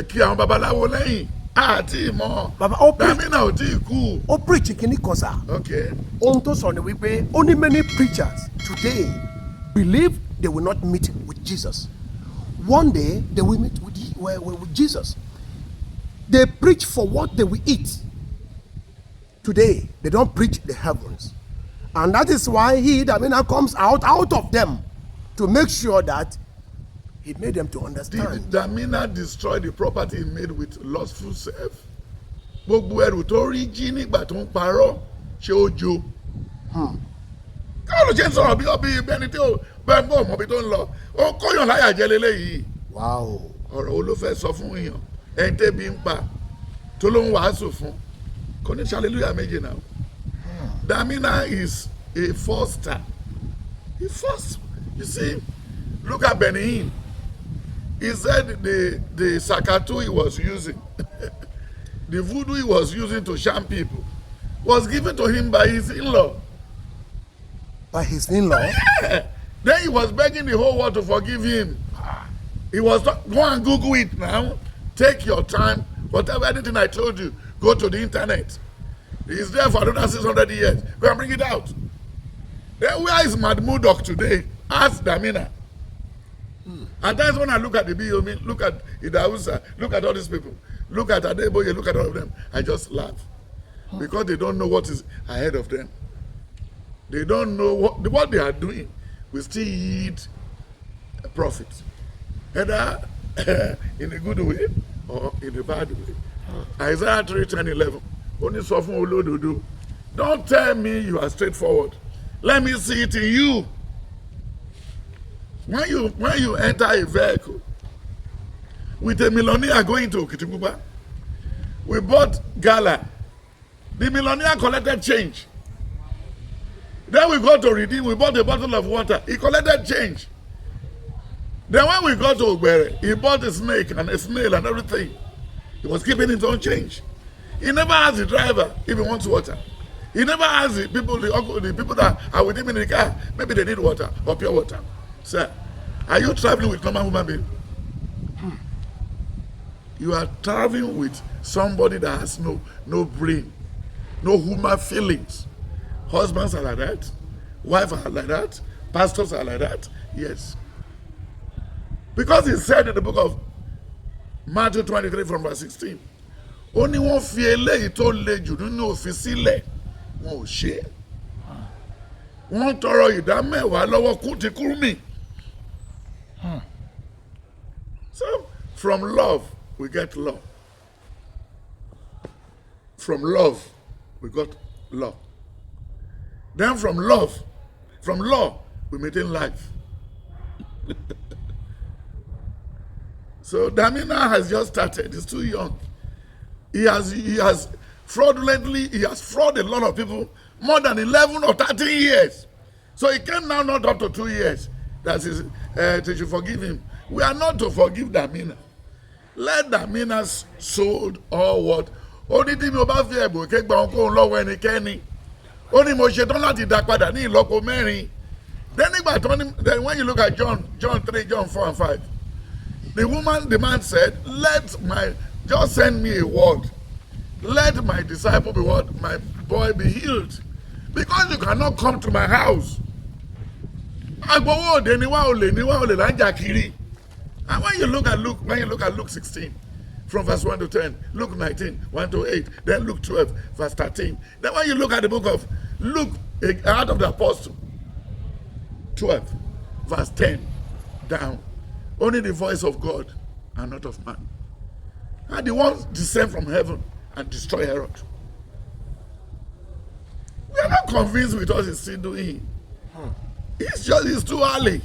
kí àwọn babaláwo lẹ́yìn àti mọ̀. Baba Damina ò tí ì kú. Ó preach kìíní kan sir. Okay. Ohun tó sọ ni wípé only many preachers today believe they will not meet with Jesus. One day they will meet with Jesus. They preach for what they will eat. Today they don't preach the heavens. And that is why Damina comes out of them to make sure that he made them to understand. Did Damina destroy the property he made with lustful self? Gbogbo ẹrù tó rí jí nígbà tó ń parọ́ ṣé ó jó? Káwọn ló ṣe ń sọ̀rọ̀ bí ọbí ẹni tí ó bẹ́ẹ̀ bọ́ ọmọ bí tó ń lọ. Ó kóyàn láyà jẹ leléyìí. Wow. Ọ̀rọ̀ wo ló fẹ́ sọ fún èèyàn? Ẹni tẹ́bi ń pa tó ló ń wàásù fún. Kò ní hallelujah méje náà. Damina is a foster. He first, you see, look at Benin. He said the sakatu he was using, the voodoo he was using to sham people, was given to him by his in-law. By his in-law? Yeah. Then he was begging the whole world to forgive him. He was go and Google it now. Take your time. Whatever, anything I told you, go to the internet. It's there for another 600 years. Go and bring it out. Then where is Mad Murdoch today? Ask Damina. At times when I look at the BOM, look at Idausa, look at all these people, look at Adeboye, look at all of them, I just laugh. Because they don't know what is ahead of them. They don't know what they are doing will still yield a profit. Either in a good way or in a bad way. Isaiah 3:10-11. Only sọ fún olódodo. Don't tell me you are straightforward. Let me see it in you. When you enter a vehicle with a millionaire going to Okitipupa, we bought gala. The millionaire collected change. Then we go to Redeem, we bought a bottle of water. He collected change. Then when we got to Ogbere, he bought a snake and a snail and everything. He was keeping his own change. He never asked the driver if he wants water. He never asked the people that are with him in the car, maybe they need water or pure water. Sir, are you traveling with normal human being? You are traveling with somebody that has no brain, no human feelings. Husbands are like that. Wives are like that. Pastors are like that. Yes. Because he said in the book of Matthew 23 from verse 16, only one fear eléyìí tó le jù nínú òfin sílẹ̀ wọn ò ṣe. Wọ́n tọrọ ìdá mẹ́wàá lọ́wọ́ kúrúmì. So from love we get love. From love we got law. Then from law we maintain life. So Damina has just started. He's too young. He has fraudulently, he has frauded a lot of people more than 11 or 13 years. So he came now not up to 2 years. That is, they should forgive him. We are not to forgive Damina. Let Damina sold all what. Only thing about fear, but take back on low when he can. Only Moshe don't let it back, but I need local Mary. Then when you look at John 3, John 4 and 5, the man said, just send me a word. Let my disciple be what? My boy be healed. Because you cannot come to my house. And when you look at Luke 16, from verse 1 to 10, Luke 19, 1 to 8, then Luke 12, verse 13. Then when you look at the book of Luke, Act of the Apostle, 12, verse 10, down. Only the voice of God and not of man. And the ones descend from heaven and destroy Herod. We are not convinced with what he's still doing. It's too early.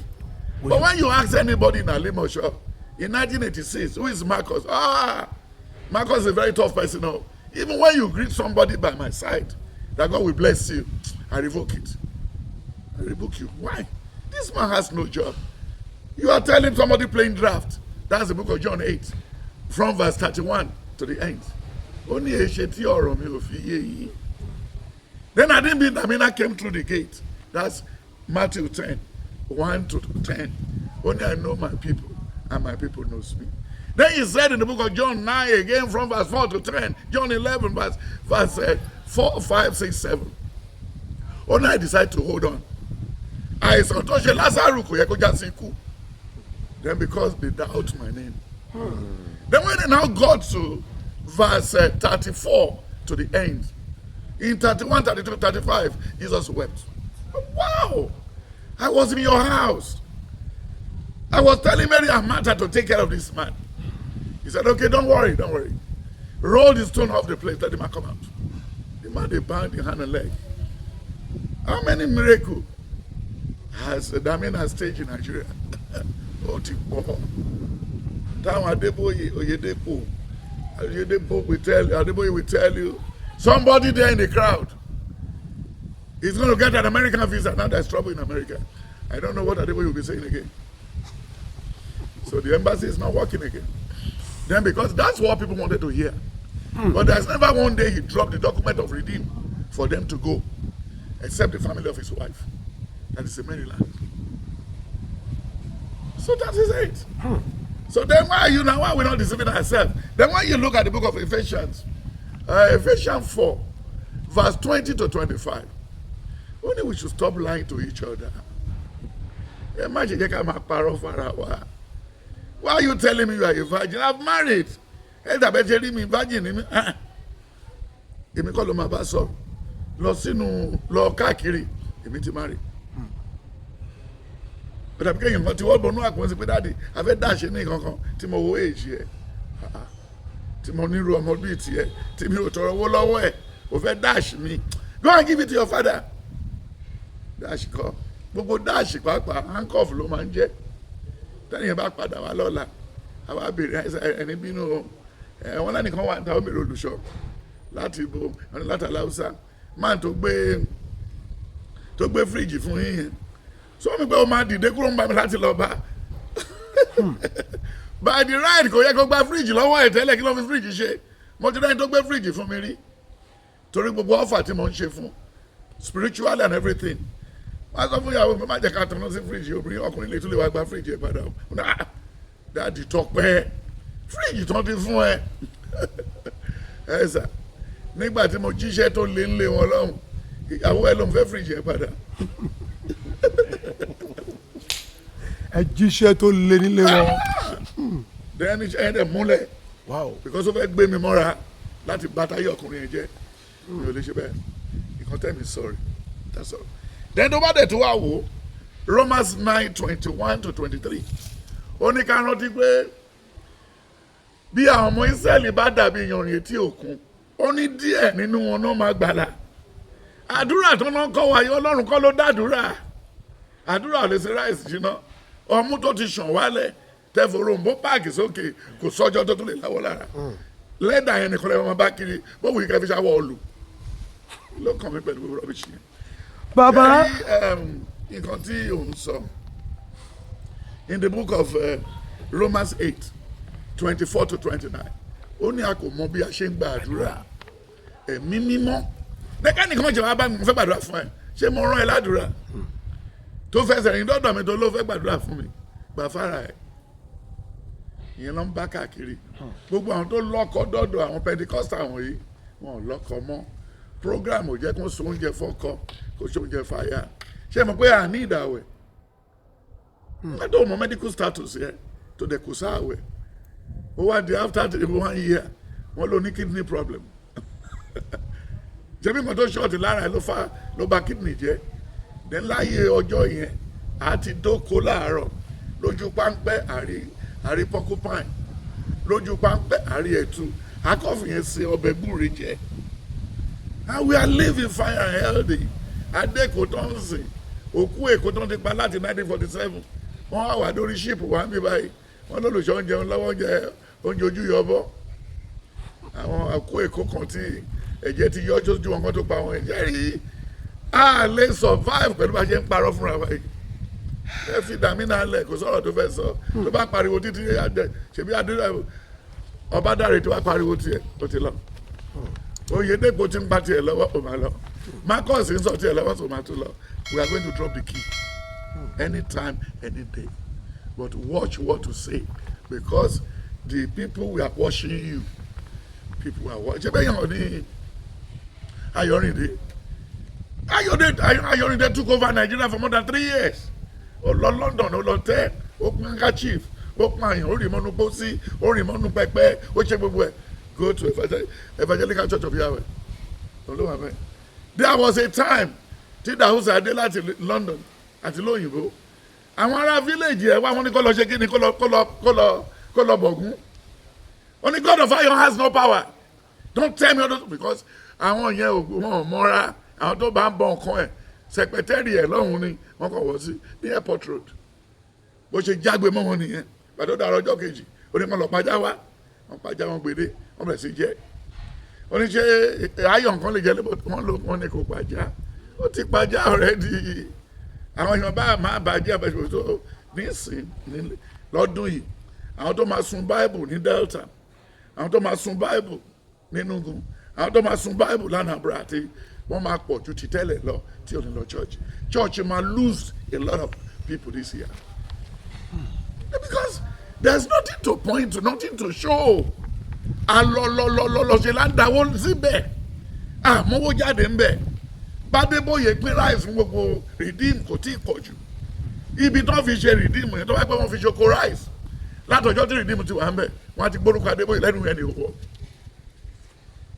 But when you ask anybody in Alimosho, in 1986, who is Marcus? Marcus is a very tough person. No? Even when you greet somebody by my side, that God will bless you, I revoke it. I revoke you. Why? This man has no job. You are telling somebody playing draft. That's the book of John 8, from verse 31 to the end. Only a sheti or me. Then I didn't mean Damina came through the gate. That's Matthew 10, 1 to 10. Only I know my people, and my people knows me. Then he said in the book of John 9 again, from verse 4 to 10, John 11, verse 4, 5, 6, 7. Only I decide to hold on. I saw Toshe Lazarus Kuyeko. Then because they doubt my name. Then when they now got to verse 34 to the end, in 31, 32, 35, Jesus wept. Wow! I was in your house. I was telling Mary and Martha to take care of this man. He said, okay, don't worry. Roll the stone off the place, let the man come out. The man, they bound in hand and leg. How many miracles has Damina staged in Nigeria? Adeboye will tell you, somebody there in the crowd is going to get an American visa. Now there's trouble in America. I don't know what Adeboye will be saying again. So the embassy is not working again. Then because that's what people wanted to hear. But there's never one day he dropped the document of redeem for them to go, except the family of his wife. That is in Maryland. So that is it. So then why are we not deceiving ourselves? Then when you look at the book of Ephesians, Ephesians 4, verse 20 to 25, only we should stop lying to each other. Imagine why are you telling me you are a virgin? I've married. Virgin. Èmi kọ́ ló máa bá sọ lọ káàkiri èmi ti marry. But kéèyàn kan tí wọ́n bọ̀ nú àkùnrin sí pé dáàdi afẹ́ dáṣe ní kankan tí mo wo èjì ẹ̀ tí mo nílò ọmọ bíi tiẹ̀ tí mi ò tọrọ owó lọ́wọ́ ẹ̀ ò fẹ́ dash mi. Go and give it to your father. Dash kọ́ gbogbo dash pàápàá handcuff ló máa ń jẹ́. tẹ́nìyàn bá padà wá lọ́la àwa béèrè ẹni bínú wọn lẹ́nìkan wà níta ó béèrè olùṣọ́ láti ibo láti aláùsá máa tó gbé fíríjì fún yín yẹn sọ mi pé ó máa dìde kúrò ń bá mi láti lọ bá by the right kò yẹ kó gba fíríjì lọ́wọ́ ẹ̀ tẹ́lẹ̀ kí ló fi fíríjì ṣe mo ti rẹ́ni tó gbé fíríjì fún mi rí torí gbogbo ọ̀fà tí mo ń ṣe fún spiritual and everything wọ́n sọ fún ìyàwó mi má jẹ́ ká tán sí fíríjì obìnrin ọkùnrin lè tún lè wá gba fíríjì ẹ̀ padà dáàdì Tọ́pẹ́ fíríjì tán ti fún ẹ ẹ sà nígbà tí mo jíṣẹ́ tó lé ń lé wọn lọ́hùn ìyàwó ẹ ló ń fẹ́ fíríjì ẹ̀ padà. ẹ jíṣẹ́ tó lé nílé wọn. dẹ́ni ẹ̀ dẹ̀ múlẹ̀ because ó fẹ́ gbé mi mọ́ra láti bàtà yẹ ọkùnrin yẹn jẹ́ mi ò lè ṣe bẹ́ẹ̀ ìkan tẹ́ mi sorry that's all. then tó bá dẹ̀ tó wà wò Romans 9:21-23 ó ní ká rántí pé bí àwọn ọmọ Ísírẹ́lì bá dàbí yanrìn etí òkun ó ní díẹ̀ nínú wọn náà máa gbàlà àdúrà tó náà kọ́ wáyé Ọlọ́run kọ́ ló dàdúrà àdúrà ò lè ṣe ráìsì jiná ọmú tó ti ṣàn wálẹ̀ tẹfọrọmbó páàkì sókè kò sọ́jọ́ tó tún lè láwọ́ lára lẹ́dà yẹn nìkan lẹ́wọ́n bá kiri bó wù í kẹ́ fi ṣàwọ̀ ọ̀lù ló kàn mí pẹ̀lú rọ́bìṣì yẹn. bàbá nǹkan tí òun sọ in the book of Romans 8:24-29 ó ní a kò mọ bí a ṣe ń gba àdúrà ẹ̀mí mímọ́ nìkan nìkan jẹ́ wàá bá mi fẹ́ gbàdúrà fún ẹ ṣé mo rán ẹ ládùúrà tó fẹsẹ̀ rìn dọ́dọ̀ mi tó ló fẹ́ gbàdúrà fún mi gbà fara ẹ̀ ìyẹn ló ń bá káàkiri gbogbo àwọn tó lọ́kọ dọ́dọ̀ àwọn Pentecostal wọ̀nyí wọn ò lọ́kọ mọ́ program ò jẹ́ kó so oúnjẹ fọ́kọ kó so oúnjẹ fàyà ṣé mo pé à ní ìdàwẹ̀ mẹ́tò mọ medical status yẹ tó dẹ̀ kò sáàwẹ̀ ó wá di after 1 year wọ́n ló ní kidney problem jẹ́bí mọ́tò ṣọ́ọ̀tì lára ẹ̀ ló bà kidney jẹ́ then láyé ọjọ́ yẹn àti dóko láàárọ̀ lójú páńpẹ́ àrí porcupine lójú páńpẹ́ àrí ẹ̀tù akọ́fìyẹn ṣe ọbẹ̀ gbúre jẹ and we are living fine and healthy adéko tó ń sìn òkú èkó tó ń ti pa láti 1947 wọ́n wá wà lórí ṣíìpù wá ń bí báyìí wọ́n lólùṣọ́ ń jẹun lọ́wọ́ oúnjẹ ojú yọbọ́ àwọn òkú èkó kan tí ẹ̀jẹ̀ ti yọ ojú wọn kan tó pa àwọn ẹ̀jẹ̀ rí a lè survive pẹ̀lú bá ṣe ń parọ́ fúnra wa yìí ẹ fi dàmí náà lẹ̀ kò sọ̀rọ̀ tó fẹ́ sọ tó bá pariwo títí ṣèbí adúlá Ọbádáre tó bá pariwo tiẹ̀ ó ti lọ Oyèdèpọ̀ tí ń bá tiẹ̀ lọ́wọ́ ó máa lọ Marcus ń sọ tiẹ̀ lọ́wọ́ tó máa tún lọ we are going to drop the key anytime any day but watch what to say because the people we are watching you people are watching ṣe bẹ́ẹ̀ yàn ní Ayọ̀rìndé took over Nigeria for more than 3 years ó lọ London ó lọ tẹ́ ó pín handkerchief ó pín àyàn ó rì mọ́nú pósí ó rì mọ́nú pẹpẹ ó ṣe gbogbo ẹ̀ go to Evangelical Church of Yahweh olówó abẹ́ there was a time tí Dàhùsà dé láti London àti lóyìnbó àwọn ará village ẹ̀ wá wọn ní kó lọ ṣe kí ni kó lọ bọ̀gún ó ní God of Iron has no power don't tell me all because àwọn yẹn wọn ò mọ́ra àwọn tó bá ń bọ nǹkan ẹ̀ sẹpẹtẹ́rì ẹ̀ lọ́hùn ni wọ́n kàn wọ́ sí ní airport road bó ṣe jágbe mọ́ wọn nìyẹn pàtó dára ọjọ́ kejì ó ní kàn lọ pàjá wá wọn pàjá wọn gbèdé wọn bẹ̀rẹ̀ sí jẹ́ ó ní ṣe ayọ̀ nǹkan lè jẹ́ lébò wọn ní kò pàjá ó ti pàjá already àwọn èèyàn bá máa bàjẹ́ àbẹ̀ṣẹ̀ tó nísìn lọ́dún yìí àwọn tó máa sun Bible ní Delta àwọn tó máa sun Bible ní Enugu àwọn tó máa sun Bible l'Anambra àti wọ́n máa pọ̀ ju ti tẹ́lẹ̀ lọ tí ò ní lọ church máa lose a lot of people this year because there's nothing to point to nothing to show alọlọlọlọ ṣe là ń dáwọ́ síbẹ̀ àmọ́wó jáde ń bẹ̀ Bádébóyè pín rice fún gbogbo redeem kò tí ì pọ̀ jù ibi tó fi ṣe redeem yẹn tó bá pẹ́ wọ́n fi ṣoko rice látọjọ́ tí redeem ti wà ń bẹ̀ wọ́n á ti gbórúkọ Adébóyè lẹ́nu ẹni òwò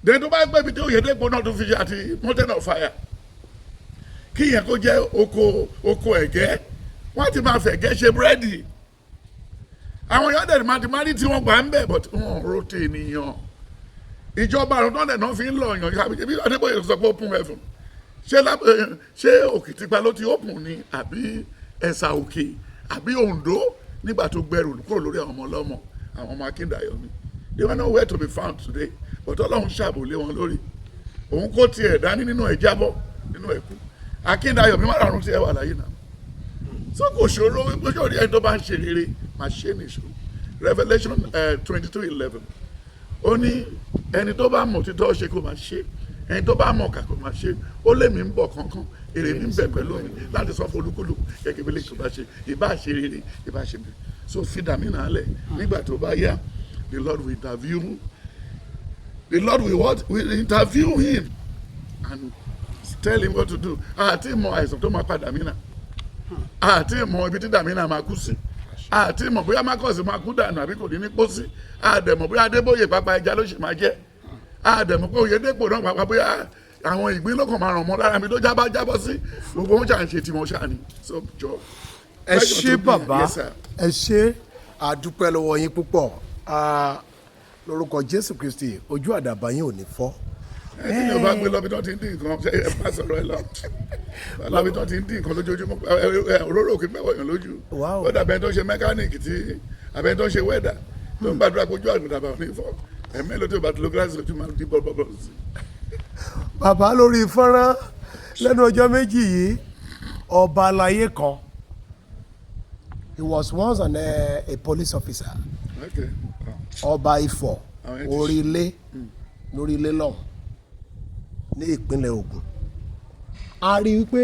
dẹ̀ tó bá gbẹ́ ibi tí Oyèdèpọ̀ náà tó fi ṣe àti mountain of fire kí yẹn kó jẹ́ oko ẹ̀gẹ́ wọ́n ti máa fẹ̀gẹ́ ṣe búrẹ́dì àwọn èèyàn dẹ̀ máa ti máa rí tí wọ́n gbà ń bẹ̀ but wọ́n rote ènìyàn ìjọba àrùn tó ń dẹ̀ náà fi ń lọ èèyàn bí Adébóyè sọ pé open heaven ṣé Òkìtìpá ló ti open ni àbí Ẹ̀sà Òkè àbí Oǹdó nígbà tó gbẹrù kúrò lórí àwọn ọmọ ọlọ́mọ àwọn ọmọ Akíndayọ̀mí they were nowhere to be found today but Ọlọ́run ṣàbò lé wọn lórí òun kó tiẹ̀ dání nínú ẹ̀ jábọ́ nínú ẹ̀ kú Akíndayọ̀mí márùn-ún tiẹ̀ wà láyé náà so kò ṣòro wípé sórí ẹni tó bá ń ṣe rere máa ṣe nìṣó Revelation 22:11 ó ní ẹni tó bá mọ̀ títọ́ ṣe kó máa ṣe ẹni tó bá mọ̀ kà kó máa ṣe ó lé mi ń bọ̀ kankan èrè mi ń bẹ pẹ̀lú mi láti sọ fún olúkúlù gẹ́gẹ́ bí lè tó bá ṣe ìbá ṣe rere ìbá ṣe bẹ̀rẹ̀ so fi dàmí náà lẹ̀ nígbà tó bá yá the Lord will interview will interview him and tell him what to do àti ìmọ̀ àìsàn tó máa pa Dàmínà àti ìmọ̀ ibi tí Dàmínà máa kú sí àti ìmọ̀ bóyá Marcus máa kú dànù àbí kò ní ní pósí àdẹ̀mọ̀ bóyá Adébóyè pápá ẹja ló ṣì máa jẹ́ àdẹ̀mọ̀ pé Oyèdépò náà pápá bóyá àwọn ìgbín lọ́kàn máa ràn mọ́ lára mi tó jábọ́ sí gbogbo wọn ṣàn ṣe tí wọ́n ṣàn ní so jọ. ẹ ṣé bàbá ẹ ṣé àdúpẹ́ lọ́wọ́ yín púpọ̀ lórúkọ Jésù Kristi ojú àdàbà yín ò ní fọ́. tí ni o bá gbé lọ́bí tó ti ń dín nǹkan ẹ bá sọ̀rọ̀ ẹ lọ lọ́bí tó ti ń dín nǹkan lójoojúmọ́ òróró òkè mẹ́wọ̀ èèyàn lójú ó dàbẹ̀ tó ṣe mẹkáníìkì tí àbẹ̀ tó ṣe wẹ́dà tó ń gbàdúrà pé ojú àdàbà ò ní fọ́ ẹ̀mẹ́ ló tó bá tó ló gíláàsì lójú máa ń dín bọ́ọ̀bọ̀ sí. bàbá lórí fọ́nrán lẹ́nu ọjọ́ méjì yìí ọba aláyé kan he was once a police officer ọba Ifọ̀ orílẹ̀ lọ́hùn ní ìpínlẹ̀ Ògùn a rí i pé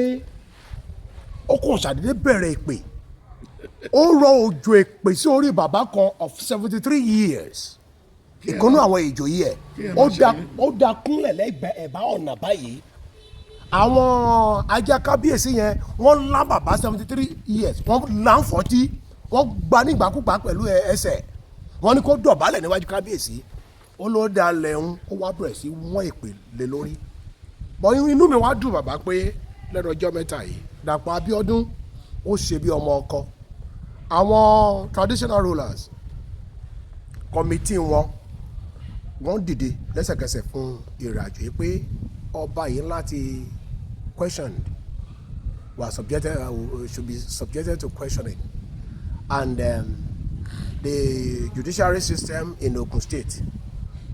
ó kàn ṣàdédé bẹ̀rẹ̀ ìpè ó rọ òjò èpè sí orí bàbá kan of 73 years ìkànnú àwọn ìjòyè ẹ̀ ó da kúnlẹ̀ lẹ́gbẹ̀ẹ́ ẹ̀bá ọ̀nà báyìí àwọn ajá kábíyèsí yẹn wọ́n lá bàbá 73 years wọ́n lá ń fọ́tí wọ́n gba nígbàkúgbà pẹ̀lú ẹsẹ̀ wọ́n ní kó dọ̀bálẹ̀ níwájú kábíyèsí ó ló dalẹ̀ ń ó wá bẹ̀rẹ̀ sí wọ́n èpè lé lórí bọ́ inú mi wá dùn bàbá pé lẹ́nu ọjọ́ mẹ́ta yìí Dàpọ̀ Abíọ́dún ó ṣe bí ọmọ ọkọ àwọn traditional rulers committee wọ́n dìde lẹ́sẹ̀kẹsẹ̀ fún ìrìnàjò yìí pé ọba yìí láti questioned should be subjected to questioning and the judiciary system in Ogun State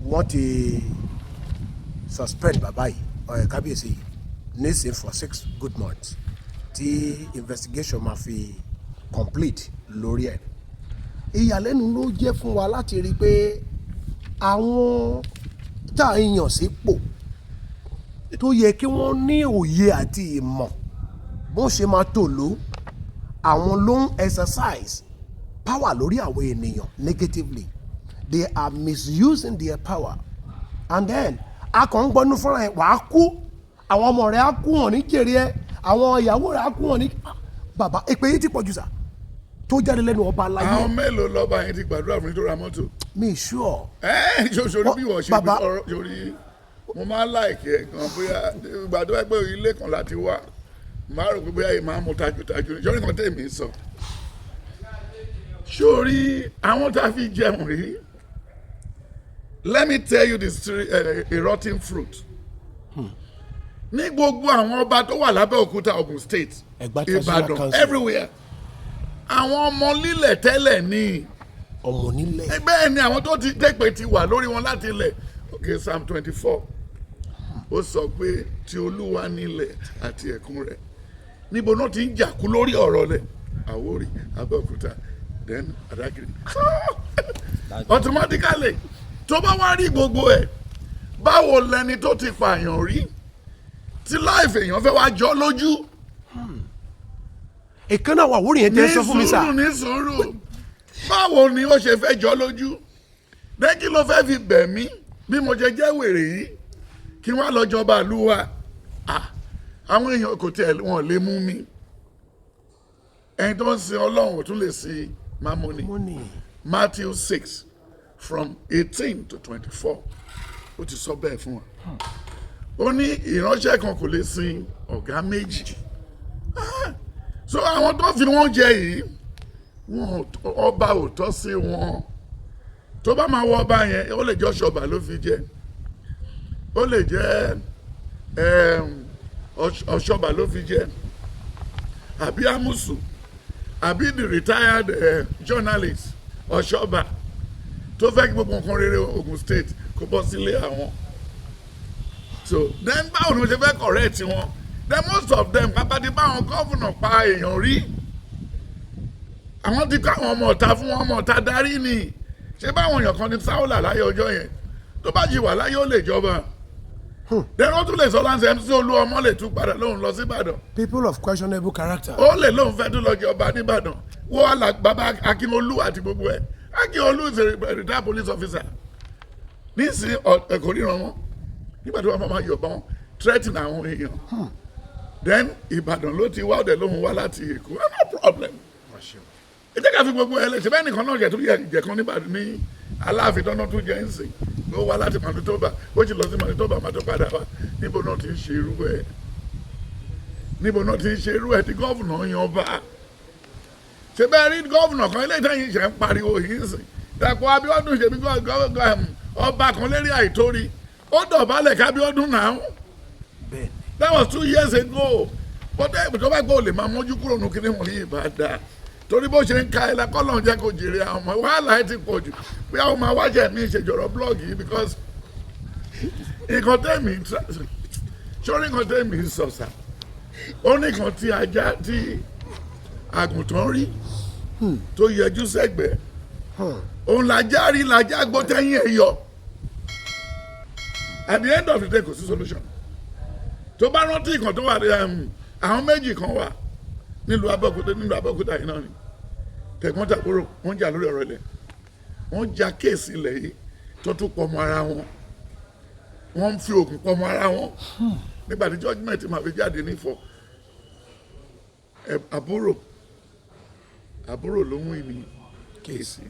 wọ́n ti suspend bàbá yìí kábíyèsí yìí nísìn for 6 good months tí investigation máa fi complete lórí ẹ̀. ìyàlẹ́nu ló jẹ́ fún wa láti rí i pé àwọn tá a yàn sípò tó yẹ kí wọ́n ní òye àti ìmọ̀ bó ṣe máa tòlú àwọn ló ń exercise power lórí àwọn ènìyàn negatively they are misusing their power and then a kàn ń gbọ́nú fúnra ẹ̀ wàá kú àwọn ọmọ rẹ̀ á kú wọn ní jèrè ẹ̀ àwọn ìyàwó rẹ̀ á kú wọn ní bàbá èpè yìí ti pọ̀jù sà tó jáde lẹ́nu ọba aláyé. àwọn mélòó lọ́ba yẹn ti gbàdúrà fún nítorí mọ́tò. mi sure. ṣòṣòrí bí wọ́n ṣe fi ọ̀rọ̀ ṣòrí mo máa ń láìkí ẹ̀ gan bóyá ìgbà tó wá pé ilé kan láti wá máa rò pé bóyá yìí máa mú tajútajú ní ṣòrí kan tèmi sọ. ṣòrí àwọn tá a fi jẹun rí let me tell you the story a rotten fruit. ní gbogbo àwọn ọba tó wà lábẹ́òkúta Ogun State Ìbàdàn everywhere àwọn ọmọ lílẹ̀ tẹ́lẹ̀ ní ọmọ nílẹ̀ bẹ́ẹ̀ ni àwọn tó ti dẹ́pẹ̀ ti wà lórí wọn láti ilẹ̀ okay Psalm 24 ó sọ pé ti Olúwa nílẹ̀ àti ẹ̀kún rẹ̀ níbo náà ti ń jàkú lórí ọ̀rọ̀ rẹ̀ Àwórì Abẹ́òkúta then Àdákìrí automatically tó bá wá rí gbogbo ẹ̀ báwo lẹni tó ti pààyàn rí tí láìfẹ́ èèyàn fẹ́ wá jọ lójú. ìkànnì àwọn Àwórì yẹn tẹ́ sọ fún mi sà. ní sùúrù báwo ni ó ṣe fẹ́ jọ lójú lẹ́kí ló fẹ́ fi bẹ̀ mí bí mo ṣe jẹ́ wèrè yìí kí wọ́n lọ jọba ìlú wa àwọn èèyàn kò tiẹ̀ wọ́n lè mú mi ẹni tó ń sin Ọlọ́run ò tún lè sin mamoni Matthew 6 from 18 to 24 ó ti sọ bẹ́ẹ̀ fún wa ó ní ìránṣẹ́ kan kò lè sin ọ̀gá méjì so àwọn tó fi wọ́n jẹ yìí wọn ọba ò tọ́ sí wọn tó bá máa wọ ọba yẹn ó lè jẹ́ ọ̀ṣọ́ba ló fi jẹ ó lè jẹ́ ọ̀ṣọ́ba ló fi jẹ àbí àmùsù àbí the retired journalist Ọ̀ṣọ́bà tó fẹ́ kí gbogbo nǹkan rere Ogun State kó bọ́ sílé àwọn. So then báwo ni mo ṣe fẹ́ correct wọn? Then most of them pápádé báwọn gọ́vùnà pa èèyàn rí. Àwọn ti kọ́ àwọn ọmọ ọ̀tá fún wọn, ọmọ ọ̀tá darí ni. Ṣé báwọn èèyàn kan ní Sáúlà láyé ọjọ́ yẹn? Tó bá jì wà láyé ó lè jọba. Then wọ́n tún lè sọ láǹṣẹ́ MC Olúọmọ lè tún padà lóhùn lọ sí Ìbàdàn. People of questionable character. Ó lè lóhùn fẹ́ tún lọ jọba ní Ìbàdàn. Wọ́n wà bàbá Akínolú àti gbogbo ẹ̀. Akínolú is a retired police officer. Nísìnyí ẹ̀kọ́ ríran wọn. Nígbà tí wọ́n máa yọ̀bọ̀n wọn threaten àwọn èèyàn. Then Ìbàdàn ló ti wá ọ̀dẹ̀ lóhùn wá láti Èkó. No problem. Ẹ jẹ́ ká fi gbogbo ẹlẹ́sìn bẹ́ẹ̀ nìkan náà jẹ́ tó jẹ́ kan níbàdàn ní Aláàfin tọ́nà tó jẹ́ ń sìn. Ó wá láti Manitoba, ó ti lọ sí Manitoba máa tó padà wá. Níbo náà ti ń ṣe irú ẹ̀? Níbo náà ti ń ṣe irú ẹ̀ tí gọ́vùnà yan ọba? Ṣé bẹ́ẹ̀ rí gọ́vùnà kan ilé ìtẹ́yìn ṣe ń pariwo yìí ń sìn? Dàpọ̀ Abíọ́dún ṣe bí ọba kan lérí àìtórí. Ó dọ̀bálẹ̀ kábíọ́dún náà. That was 2 years ago. Bọ́dẹ̀ tó bá gbọ́ lè máa mójú kúrò nù kíní wọ̀nyí ìbàdà. Torí bó ṣe ń ka ẹ̀ lákọ́ lọ́n jẹ́ kó jèrè àwọn ọmọ wàhálà ẹ̀ ti pọ̀ jù. Bí àwọn máa wájà mí ìṣèjọ̀rọ̀ blọ́ọ̀gì yìí because nǹkan tẹ́mi sórí nǹkan tẹ́mi sọ̀sà. Ó ní nǹkan tí ajá tí àgùntàn rí tó yẹjú sẹ́gbẹ̀ẹ́. Òun làjá rí làjá gbó tẹ́yìn ẹ̀ yọ. At the end of the day kò sí solution. Tó bá rántí nǹkan tó wà àwọn méjì kan wà nílùú Abẹ́òkúta yìí náà ni tẹ̀gbọ́n tàbúrò wọ́n jà lórí ọ̀rọ̀ ilẹ̀ wọ́n jà kéèsì ilẹ̀ yìí tó tún pọ̀ mọ́ ara wọn wọ́n ń fi oògùn pọ̀ mọ́ ara wọn nígbà tí judgement máa fi jáde nífọ̀ àbúrò ló mú ìní kéèsì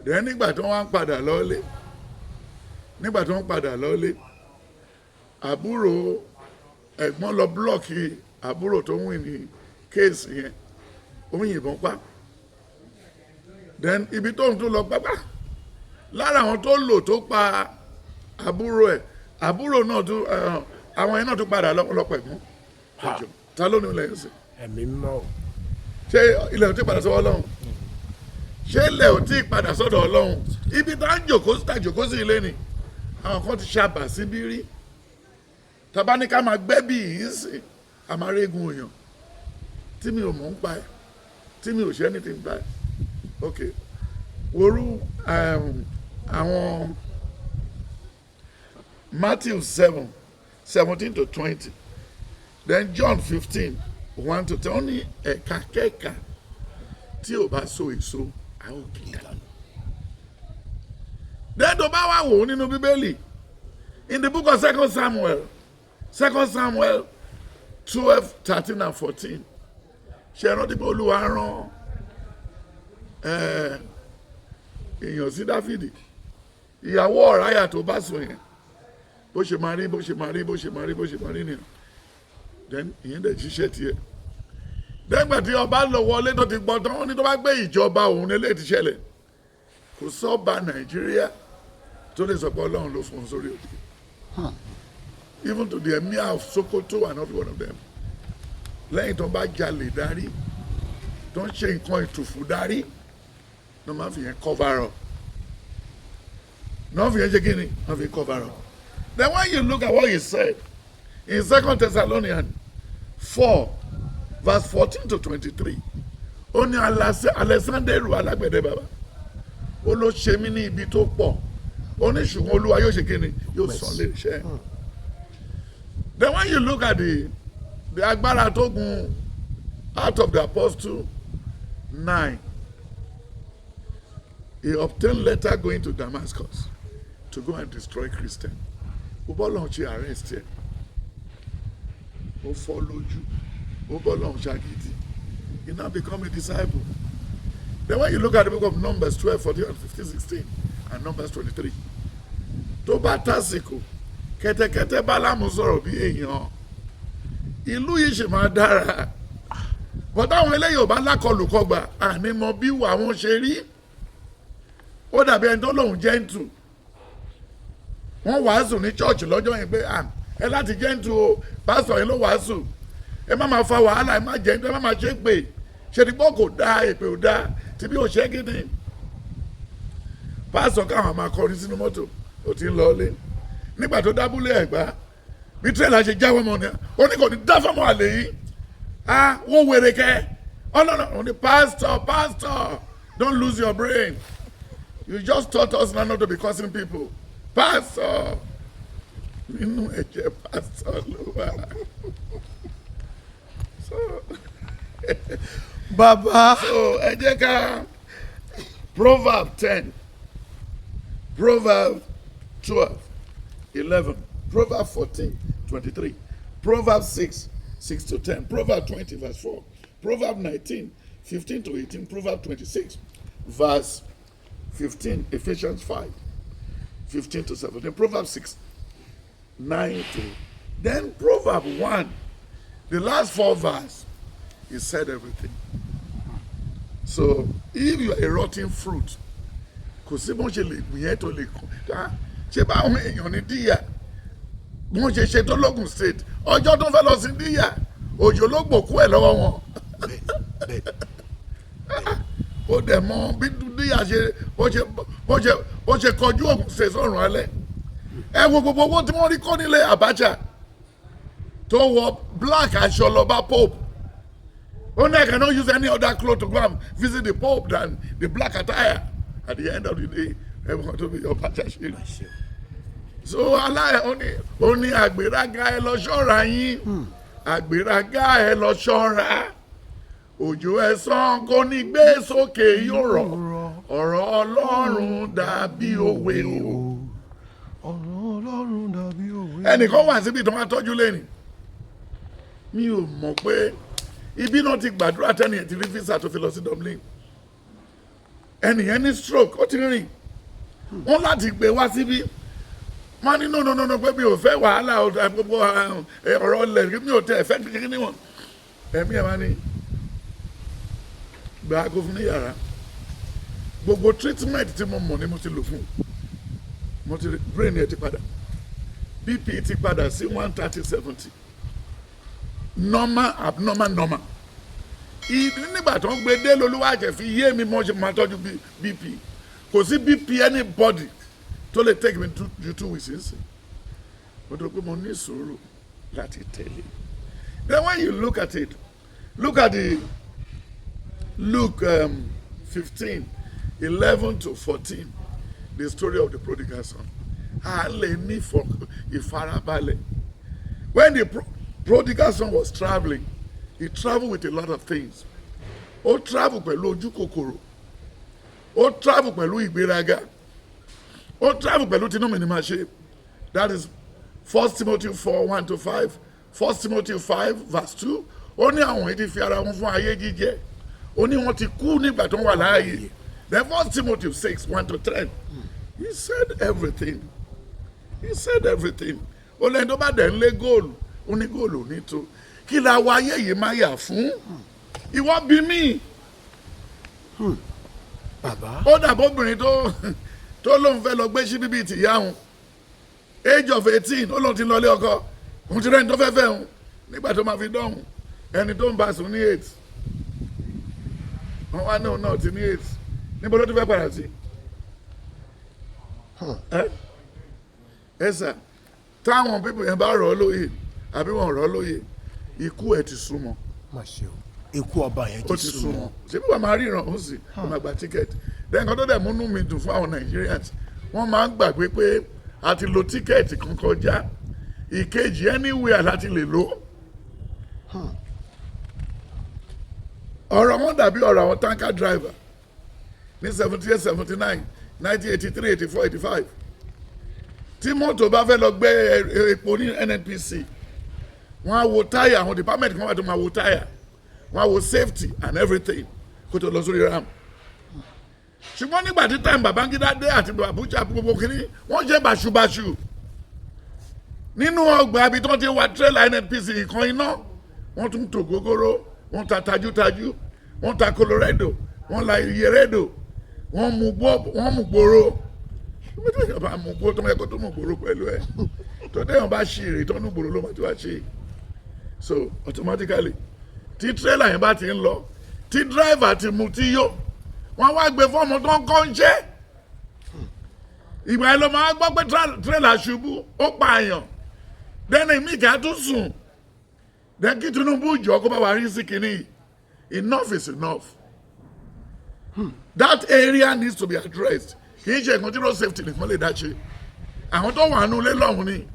dẹ̀ nígbà tí wọ́n padà lọ́lé àbúrò ẹ̀gbọ́n lọ blọ́ọ̀kì àbúrò tó wìn ní kéèsì yẹn ó ń yìnbọn pa then ibi tó ń tún lọ pápá lára àwọn tó lò tó pa àbúrò náà tún àwọn yẹn náà tún padà lọ́pọ̀ ẹ̀gbọ́n ta ló ní ilẹ̀ yẹn sí. Ẹ̀mí mọ́. Ṣé ilẹ̀ ò tí padà sọ́wọ́ Ọlọ́run? Ṣé ilẹ̀ ò tí padà sọ́dọ̀ Ọlọ́run? Ibi tá ń jòkó sí ilé ni àwọn kan ti ṣàbà síbí rí tàbá ní ká máa gbẹ́ bí yìí sí àmàrégún òyàn tí mi ò mọ̀ ń pa ẹ̀ tí mi ò ṣe anything pa ẹ̀ ok worú àwọn Matthew 7:17-20 then John 15:1-10 ó ní ẹ̀ka kẹ́ka tí ò bá so èso a ó kì í dànù. then tó bá wà wò ó nínú Bíbélì in the book of 2 Samuel 12:13-14 ṣe rántí pé Olúwa rán èèyàn sí Dáfídì ìyàwó Ọ̀ráyà tó bá sùn yẹn bó ṣe máa rí nìyẹn then ìyẹn dẹ̀ ṣiṣẹ́ tiẹ̀ dẹ́gbà tí ọba lọ wọlé tó ti gbọ́ tán wọ́n ní tó bá gbé ìjọba òun eléyìí ti ṣẹlẹ̀ kò sọ́ba Nàìjíríà tó lè sọ pé Ọlọ́run ló fún un sórí òkè. Even to the emir of Sokoto are not one of them. Lẹ́yìn tó bá jalè darí tó ń ṣe nǹkan ìtùfù darí ló máa fi yẹn cover up. Náà fi yẹn ṣe kí ni? Náà fi cover up. Then when you look at what he said in 2 Thessalonians 4:14-23 ó ní Alẹ́sándẹ́rù alágbẹ̀dẹ bàbá ó ló ṣe mí ní ibi tó pọ̀ ó ní ṣùgbọ́n Olúwa yóò ṣe kí ni? Yóò san lè ṣe. Then when you look at the agbára tó gun out of the Apostle 9 he obtained letter going to Damascus to go and destroy Christian. Ó bọ́ lọ́hùn ṣe arrest ẹ̀ ó fọ́ lójú ó bọ́ lọ́hùn ṣàgídí he now become a disciple. Then when you look at the book of Numbers 12:14-15-16 and Numbers 23 tó bá tásìkò kẹ́tẹ́kẹ́tẹ́ Bálámù sọ̀rọ̀ bí èèyàn ìlú yìí ṣe máa dára bọ́dá àwọn eléyìí ò bá lákọlùkọgbà àní mọ bí wà wọ́n ṣe rí ó dàbí ẹni tó lòun gentle wọ́n wàásù ní church lọ́jọ́ yẹn pé ẹ láti gentle o pásítọ̀ yẹn ló wàásù ẹ má máa fa wàhálà ẹ má gentle ẹ má máa ṣe pé ṣe ni gbọ́ kò dá èpè ò dá tí bí ò ṣe gidi pásítọ̀ káwọn máa kọrin sínú mọ́tò ó ti ń lọ ilé nígbà tó dábúlé Ẹ̀gbá bí tírélà ṣe jáwọ́ mọ́ ni ó ní kò ní dá fọ́mọ́ àlè yìí wọ́n wèrè kẹ́ ó ní pastor don't lose your brain you just taught us not to be cursing people pastor nínú ẹ̀jẹ̀ pastor ló wà so bàbá. so ẹ jẹ́ ká Proverbs 10 Proverbs 12 11 Proverbs 14 23 Proverbs 6 to 10 Proverbs 20 verse 4 Proverbs 19 15 to 18 Proverbs 26 verse 15 Ephesians 5 15 to 17 Proverbs 6 9 to then Proverbs 1 the last 4 verse he said everything. So if you are a rotten fruit kò sí bọ́n ṣe lè gbìyànjú tó lè kàn ṣe bá àwọn èèyàn ní díyà bọ́n ṣe ṣe tó lógun state ọjọ́ tó ń fẹ́ lọ sí díyà òjò ló gbòkú ẹ̀ lọ́wọ́ wọn ó dẹ̀ mọ bí díyà ṣe bó ṣe kọjú ògùn state sọ̀rùn alẹ́ ẹ wo gbogbo owó tí wọ́n rí kọ́ nílé Abacha tó wọ black aṣọ lọ bá Pope only I cannot use any other cloth to go and visit the Pope than the black attire. At the end of the day, everyone to be your pastor. So Allah only àgbéraga ẹ lọ ṣọ́ra yín. Àgbéraga ẹ lọ ṣọ́ra. Òjò ẹ̀san kò ní gbé sókè yóò rọ̀. Ọ̀rọ̀ Ọlọ́run dàbí òwe o. Ọ̀rọ̀ Ọlọ́run dàbí òwe. Ẹnìkan wà síbi tó máa tọ́jú lẹ́nu. Mi ò mọ̀ pé ibi náà ti gbàdúrà tẹ́nìyàn ti rí visa tó fi lọ sí Dublin ẹnìyẹn ní stroke ó ti rìn wọ́n láti gbé wá síbí wọ́n ní no pé mi ò fẹ́ wàhálà gbogbo ọ̀rọ̀ ọlẹ̀ mi ò tẹ ẹ̀fẹ́ kékeré níwọ̀n ẹ̀mí ẹ̀ máa ní gbà á kó fún ní yàrá gbogbo treatment tí mo mọ̀ ni mo ti lò fún mo ti brain ẹ̀ ti padà BP ti padà sí 130/70 normal abnormal normal nígbà tó ń gbé dé lolúwa jẹ fi yé mi mọ́ ṣe máa tọ́jú BP kò sí BP anybody tó lè take me ju 2 weeks nsìn mo tó pé mo ní sùúrù láti tẹ̀lé then when you look at it look at the Luke 15:11 to 14 the story of the prodigal son a lè ní ìfarabalẹ̀ when the prodigal son was traveling he traveled with a lot of things ó travel pẹ̀lú ojú kòkòrò ó travel pẹ̀lú ìgbéraga ó travel pẹ̀lú tinú mi ni máa ṣe that is 1 Timothy 4:1 to 5 1 Timothy 5:2 ó ní àwọn èdè fi ara wọn fún ayé jíjẹ ó ní wọn ti kú nígbà tó ń wà láàyè then 1 Timothy 6:1 to 10 he said everything ó lẹ́yìn tó bá dẹ̀ ń lé góòlù ó ní góòlù ní tó kí la wá ayé yìí máa yà fún ìwọ bí mi bàbá. ó dàbọ̀ obìnrin tó lóun fẹ́ lọ gbé sí bíbí tìyá òun age of 18 ó lóun ti lọlé ọkọ òun ti rẹ́ni tó fẹ́ fẹ́ òun nígbà tó máa fi dọ́hùn ẹni tó ń bá sùn ní 8 wọn wá náà náà ti ní 8 níbo ló ti fẹ́ padà sí ẹ sà táwọn pípọ̀ yẹn bá rọ̀ ọ́ lóye àbí wọn rọ̀ ọ́ lóye ikú ẹ̀ ti súnmọ́. má ṣe o ikú ọba yẹn ó ti súnmọ́ ṣé bí wàá máa ríran ó sì wọ́n máa gba tíkẹ́ẹ̀tì lẹ́yìn tó dẹ̀ múnú mi dùn fún àwọn Nigerians wọ́n máa ń gbàgbé pé a ti lo tíkẹ́ẹ̀tì kan kọjá ìkejì anywhere láti lè lò ọ̀rọ̀ wọn dàbí ọ̀rọ̀ àwọn tanker driver ní 78 79 1983 84 85 tí mọ́tò bá fẹ́ lọ gbé epo ní NNPC wọ́n á wo táyà àwọn department kan wà tó máa wo táyà wọ́n á wo safety and everything kó tó lọ sórí ram ṣùgbọ́n nígbà tí time Babangida dé àti Abuja gbogbo kìíní wọ́n jẹ́ bàṣubàṣu nínú ọgbà ibi tí wọ́n ti wá trailer NNPC ìkan iná wọ́n tún tò gógóró wọ́n ta tajútajú wọ́n ta Colorado wọ́n la Iyeredo wọ́n mú gbòòrò ìjọba mú gbòòrò tó mọ̀ ẹ̀kọ́ tó mú gbòòrò pẹ̀lú ẹ̀ tó dẹ́yàn bá ṣe èrè tó ní gbòòrò ló máa ti wá ṣe so automatically tí trailer yẹn bá ti ń lọ tí driver ti mutí yó wọ́n wá gbé fọ́ọ̀mù tó ń kọ́ ń ṣe ìgbà yẹn ló máa gbọ́ pé tírélà ṣubú ó pààyàn dẹ́ni mi kì á tún sùn dẹ́n kí Tinubu jọ kó bá wa rí sí kínní enough is enough that area needs to be addressed kì í ṣe nǹkan tí road safety nìkan lè dá ṣe àwọn tó wà nulẹ̀ lọ́hùn ni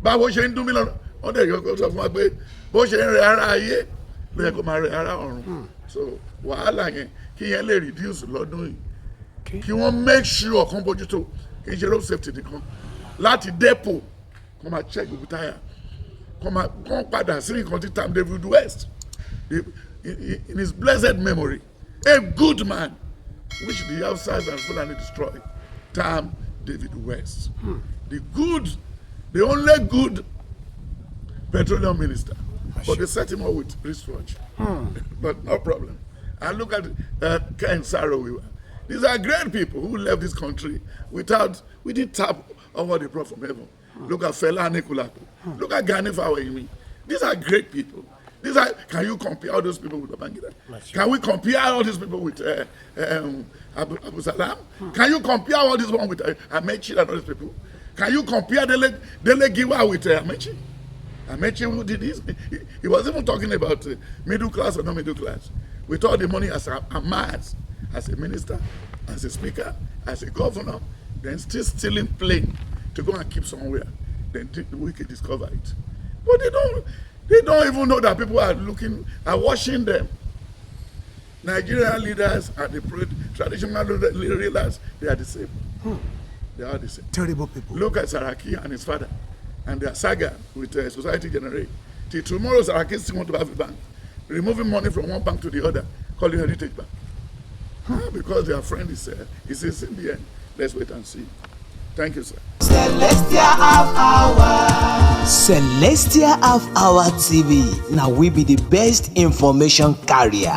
báwo ṣe ń dún mí lọ́nà wọ́n dẹ̀ yọ kó sọ fún wa pé bó ṣe ń rẹ ara ayé ló yẹ kó máa rẹ ara ọ̀run so wàhálà yẹn kí yẹn lè reduce lọ́dún yìí kí wọ́n make sure kan bójútó kì í ṣe road safety nìkan láti depot kó máa check gbogbo táyà kó padà sí nǹkan tí Tam David West in his blessed memory a good man which the outsiders and Fulani destroyed Tam David West the only good petroleum minister but they set him up with wristwatch but no problem. And look at Ken Saro-Wiwa. These are great people who left this country we didn't tap on what they brought from heaven. Look at Fela Anikulapo. Look at Gani Fawehinmi. These are great people. Can you compare all those people with Babangida? Can we compare all these people with Abu Salam? Can you compare all these one with Amechi and all these people? Can you compare Dele Giwa with Amechi? Amechi who did this? He was even talking about middle class or not middle class. With all the money as a minister, as a speaker, as a governor, then still stealing plane to go and keep somewhere. Then the wicked discover it. But they don't even know that people are watching them. Nigerian leaders and the traditional leaders, they are the same. They are the same. Terrible people. Look at Saraki and his father and their saga with Society Generate. Till tomorrow, Saraki still want to have a bank. Removing money from one bank to the other, calling Heritage Bank. Because their friend is in the end. Let's wait and see. Thank you, sir. Celestial Half Hour. Celestial Half Hour TV. Now we be the best information carrier.